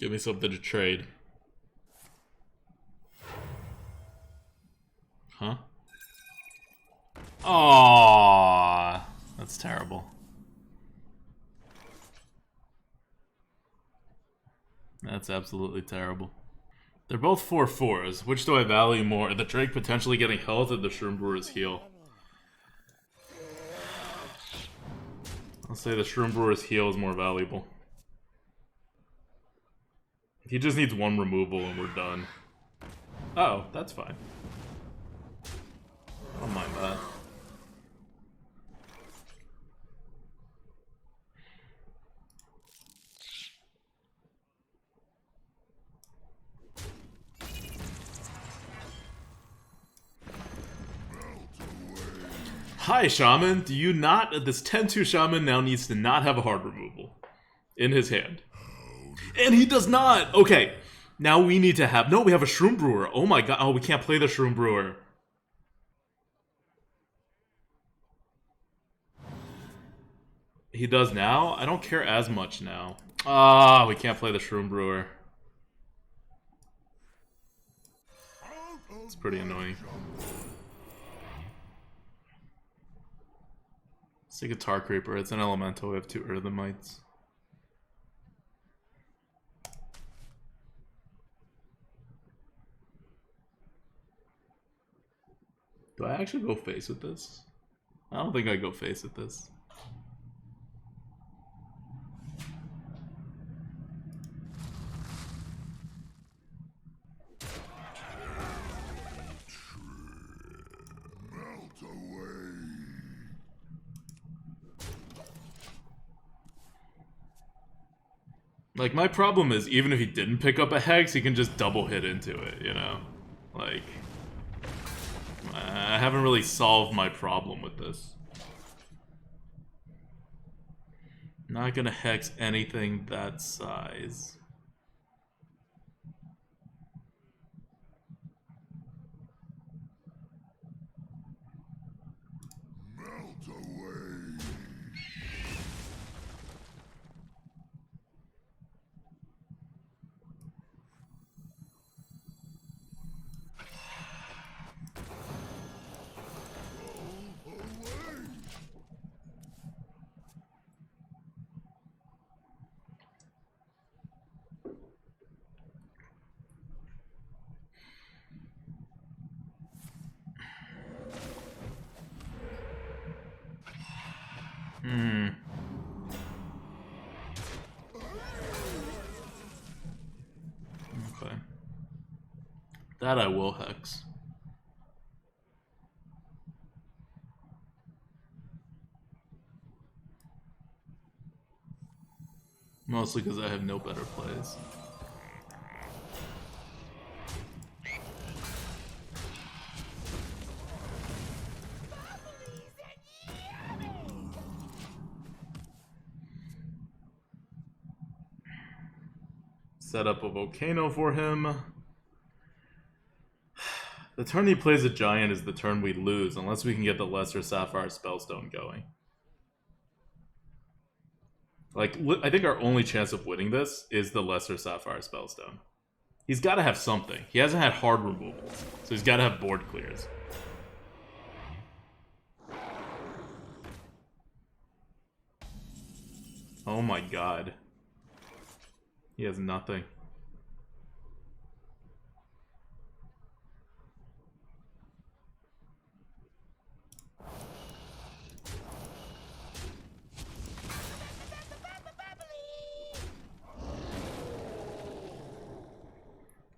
Give me something to trade. Huh? Aww, that's terrible. That's absolutely terrible. They're both 4/4s. Which do I value more? The Drake potentially getting health or the Shroom Brewer's heal? I'll say the Shroom Brewer's heal is more valuable. He just needs one removal and we're done. Oh, that's fine. I don't mind that. Hi, Shaman. Do you not... This 10-2 Shaman now needs to not have a hard removal in his hand. And he does not! Okay. Now we need to have... No, we have a Shroom Brewer. Oh my god. Oh, we can't play the Shroom Brewer. He does now? I don't care as much now. Ah, we can't play the Shroom Brewer. It's pretty annoying. It's a Guitar Creeper. It's an elemental. We have 2 Earthamites. Do I actually go face with this? I don't think I go face with this. Like, my problem is, even if he didn't pick up a Hex, he can just double hit into it, you know? Like, I haven't really solved my problem with this. Not gonna Hex anything that size. Melt away. Okay. That I will Hex. Mostly because I have no better plays. Set up a Volcano for him. The turn he plays a Giant is the turn we lose, unless we can get the Lesser Sapphire Spellstone going. Like, I think our only chance of winning this is the Lesser Sapphire Spellstone. He's got to have something. He hasn't had hard removals, so he's got to have board clears. Oh my god. He has nothing.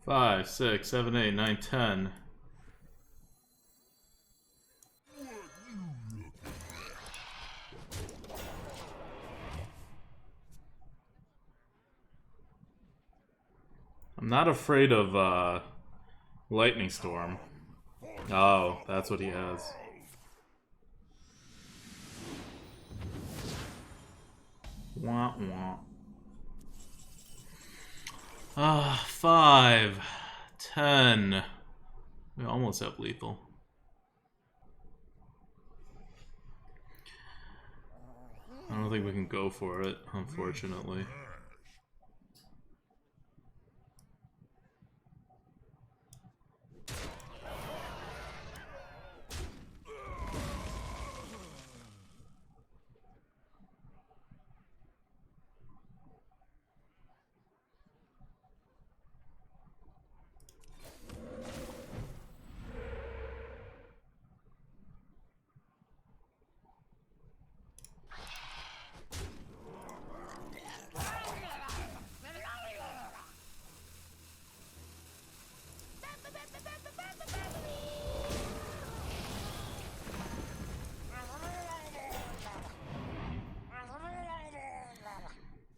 Five, 6, 7, 8, 9, 10. I'm not afraid of Lightning Storm. Oh, that's what he has. Wah wah. 5, 10. We almost have lethal. I don't think we can go for it, unfortunately.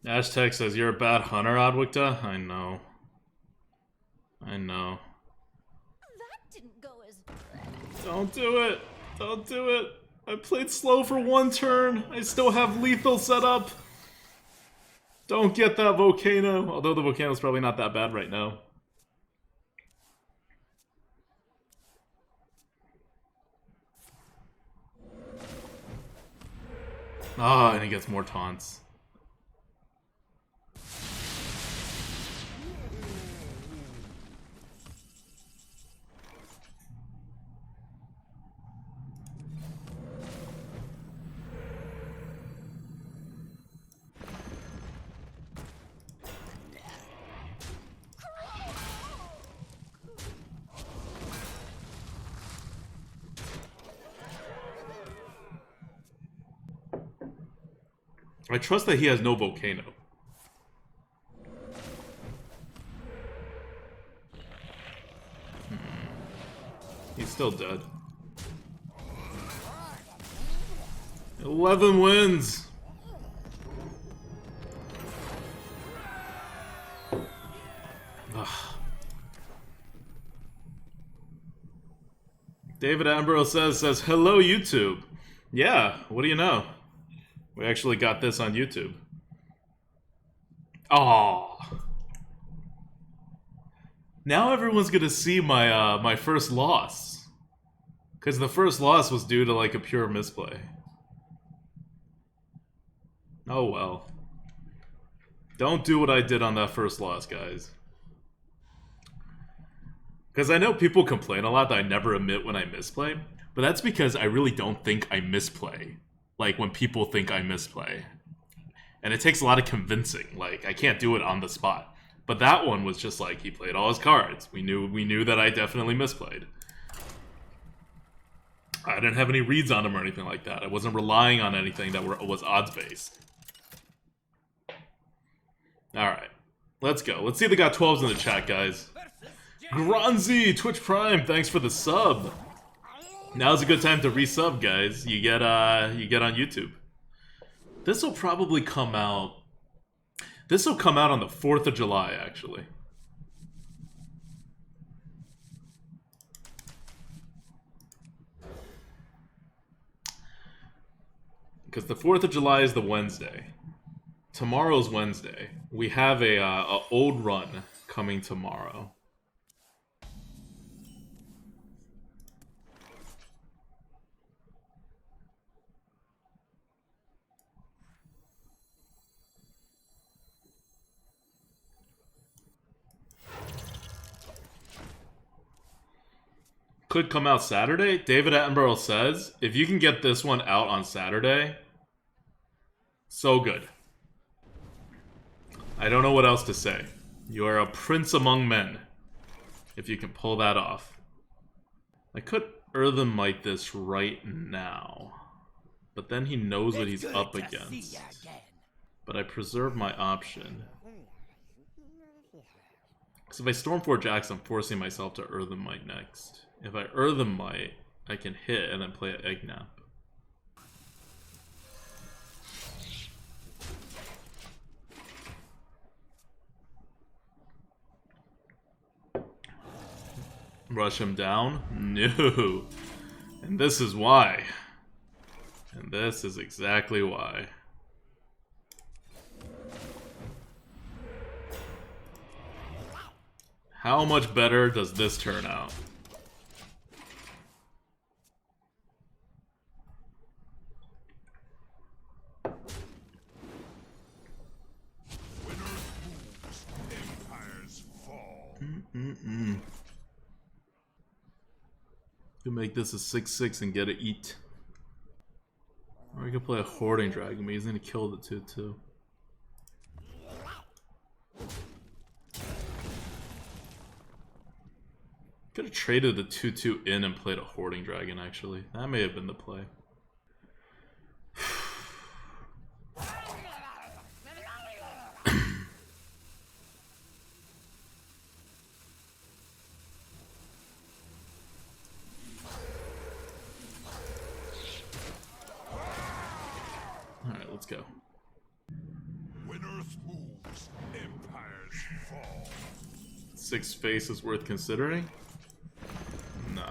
Hashtag says, you're a bad hunter, ADWCTA? I know. I know. That didn't go as... Don't do it! Don't do it! I played slow for 1 turn! I still have lethal set up! Don't get that volcano! Although the volcano's probably not that bad right now. Ah, and he gets more taunts. I trust that he has no volcano. He's still dead. 11 wins! Ugh. DavidAttenboroughSays says, hello YouTube. Yeah, what do you know? We actually got this on YouTube. Oh. Now everyone's gonna see my my first loss. Cause the first loss was due to like a pure misplay. Oh well. Don't do what I did on that first loss, guys. Because I know people complain a lot that I never admit when I misplay, but that's because I really don't think I misplay. Like, when people think I misplay. And it takes a lot of convincing. Like, I can't do it on the spot. But that one was just like, he played all his cards. We knew that I definitely misplayed. I didn't have any reads on him or anything like that. I wasn't relying on anything that was odds-based. Alright. Let's go. Let's see if they got 12s in the chat, guys. Gronzi, Twitch Prime, thanks for the sub. Now's a good time to resub, guys. You get on YouTube. This will probably come out. This will come out on the 4th of July, actually. Because the 4th of July is the Wednesday. Tomorrow's Wednesday. We have a old run coming tomorrow. Could come out Saturday. DavidAttenboroughSays, if you can get this one out on Saturday, so good. I don't know what else to say. You are a prince among men, if you can pull that off. I could Earthenmite this right now, but then he knows what he's up against. But I preserve my option. Because if I Stormforge Axe, I'm forcing myself to Earthenmite next. If I Earthenmite, I can hit and then play an Eggnap. Rush him down? No. And this is why. And this is exactly why. How much better does this turn out? You make this a 6/6 and get it eat. Or we could play a Hoarding Dragon, but he's gonna kill the 2/2. Could have traded the 2/2 in and played a Hoarding Dragon, actually. That may have been the play. Alright, let's go. Winner's Empires fall. 6 space is worth considering? No.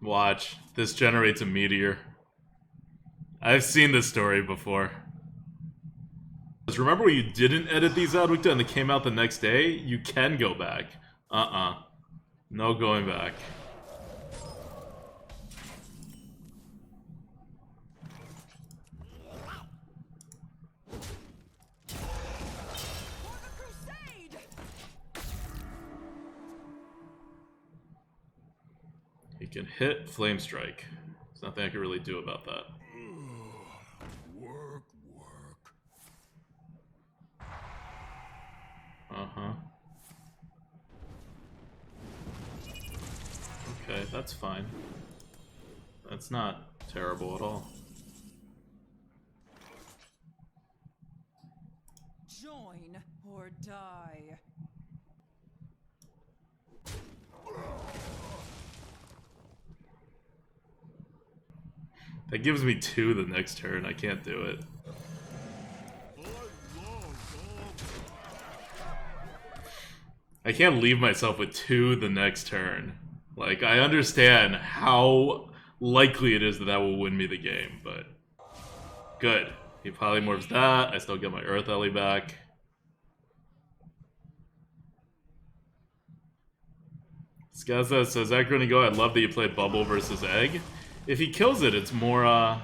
Watch. This generates a meteor. I've seen this story before. Remember when you didn't edit these ADWCTA and they came out the next day? You can go back. No going back. He can hit Flame Strike. There's nothing I can really do about that. Work. Okay, that's fine. That's not terrible at all. Join or die. That gives me 2 the next turn. I can't do it. I can't leave myself with 2 the next turn. Like, I understand how likely it is that that will win me the game, but... Good. He polymorphs that. I still get my Earth Ellie back. Skaza says, that Grinning go, I'd love that you played Bubble versus Egg. If he kills it, it's more,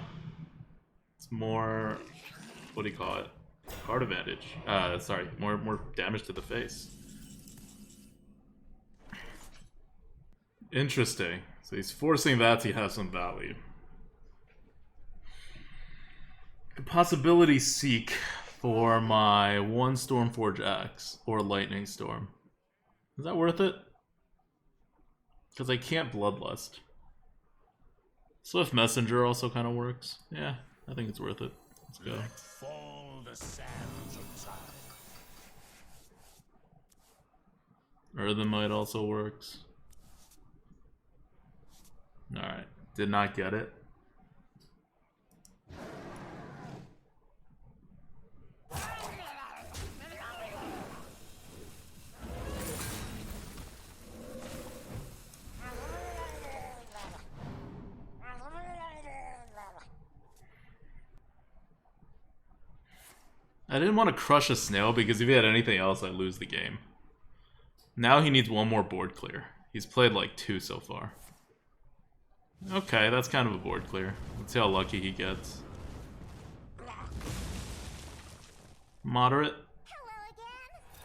what do you call it? Card advantage. Sorry, more damage to the face. Interesting. So he's forcing that to have some value. Could possibility seek for my 1 Stormforge Axe or Lightning Storm. Is that worth it? Because I can't Bloodlust. Swift Messenger also kind of works. Yeah, I think it's worth it. Let's go. Let fall the sands of time. Earthenmite also works. Alright, did not get it. I didn't want to crush a snail because if he had anything else, I'd lose the game. Now he needs 1 more board clear. He's played like 2 so far. Okay, that's kind of a board clear. Let's see how lucky he gets. Moderate. Hello again?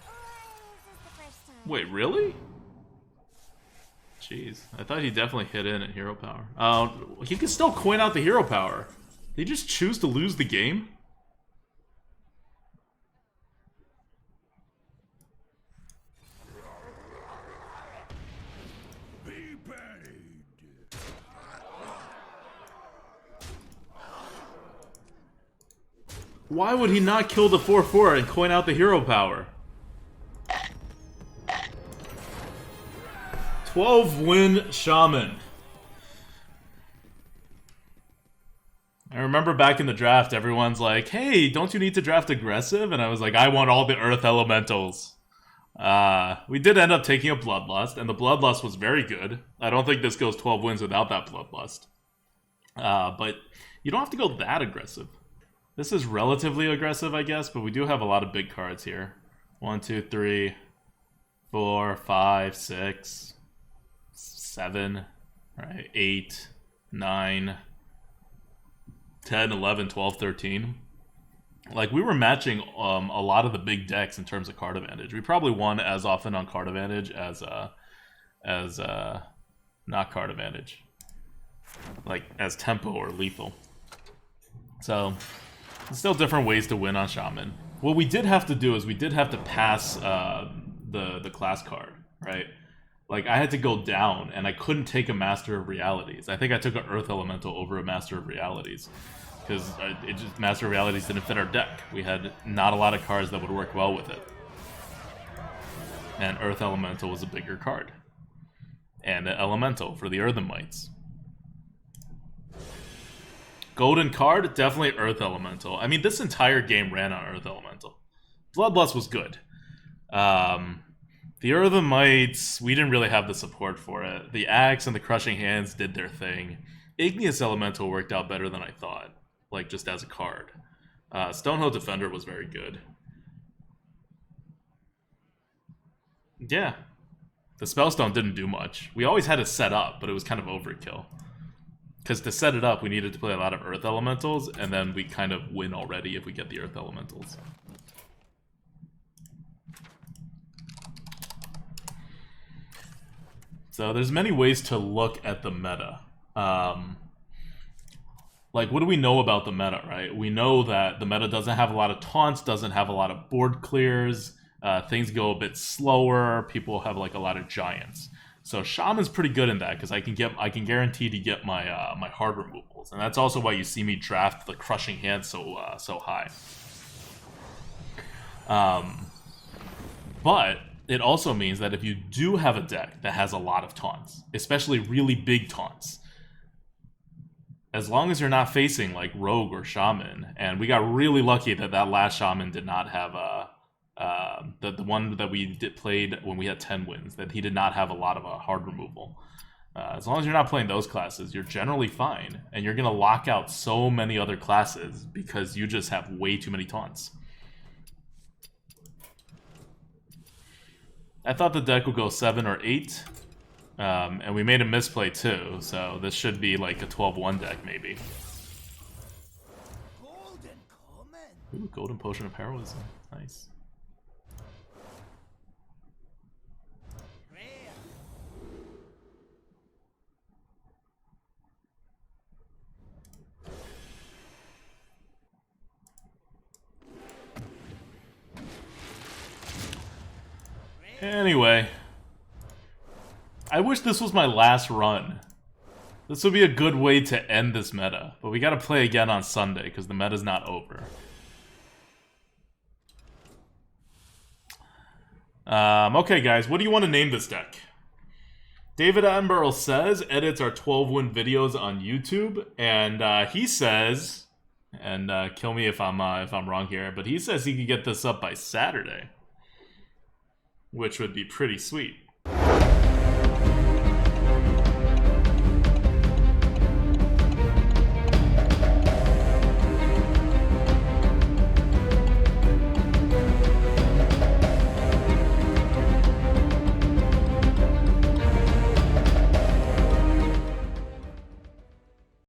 Or is this the first time? Wait, really? Jeez, I thought he definitely hit in at hero power. He can still coin out the hero power. Did he just choose to lose the game? Why would he not kill the 4/4 and coin out the hero power? 12-win Shaman. I remember back in the draft, everyone's like, hey, don't you need to draft aggressive? And I was like, I want all the Earth Elementals. We did end up taking a Bloodlust, and the Bloodlust was very good. I don't think this goes 12 wins without that Bloodlust. But you don't have to go that aggressive. This is relatively aggressive, I guess, but we do have a lot of big cards here. 1, 2, 3, 4, 5, 6, 7, right, 8, 9, 10, 11, 12, 13. Like, we were matching a lot of the big decks in terms of card advantage. We probably won as often on card advantage as not card advantage. Like, as tempo or lethal. So... still different ways to win on Shaman. What we did have to do is we did have to pass the class card, right? Like, I had to go down, and I couldn't take a Master of Realities. I think I took an Earth Elemental over a Master of Realities. Because Master of Realities didn't fit our deck. We had not a lot of cards that would work well with it. And Earth Elemental was a bigger card. And an Elemental for the Earthenmites. Golden card, definitely Earth Elemental. I mean, this entire game ran on Earth Elemental. Bloodlust was good. The Earthen Mites, we didn't really have the support for it. The Axe and the Crushing Hands did their thing. Igneous Elemental worked out better than I thought, like just as a card. Stonehill Defender was very good. Yeah. The Spellstone didn't do much. We always had it set up, but it was kind of overkill. Because to set it up, we needed to play a lot of Earth Elementals, and then we kind of win already if we get the Earth Elementals. So there's many ways to look at the meta. Like, what do we know about the meta, right? We know that the meta doesn't have a lot of taunts, doesn't have a lot of board clears, things go a bit slower, people have like a lot of giants. So Shaman's pretty good in that because I can guarantee to get my my hard removals, and that's also why you see me draft the Crushing Hand so high. But it also means that if you do have a deck that has a lot of taunts, especially really big taunts, as long as you're not facing like Rogue or Shaman, and we got really lucky that that last Shaman did not have the one that we played when we had 10 wins, that he did not have a lot of hard removal. As long as you're not playing those classes, you're generally fine, and you're gonna lock out so many other classes because you just have way too many taunts. I thought the deck would go 7 or 8, and we made a misplay too, so this should be like a 12-1 deck maybe. Ooh, Golden Potion of Heroism, nice. Anyway, I wish this was my last run. This would be a good way to end this meta, but we gotta play again on Sunday because the meta's not over. Okay, guys, what do you want to name this deck? DavidAttenboroughSays edits our 12-win videos on YouTube, and he says, and kill me if I'm wrong here, but he says he can get this up by Saturday, which would be pretty sweet.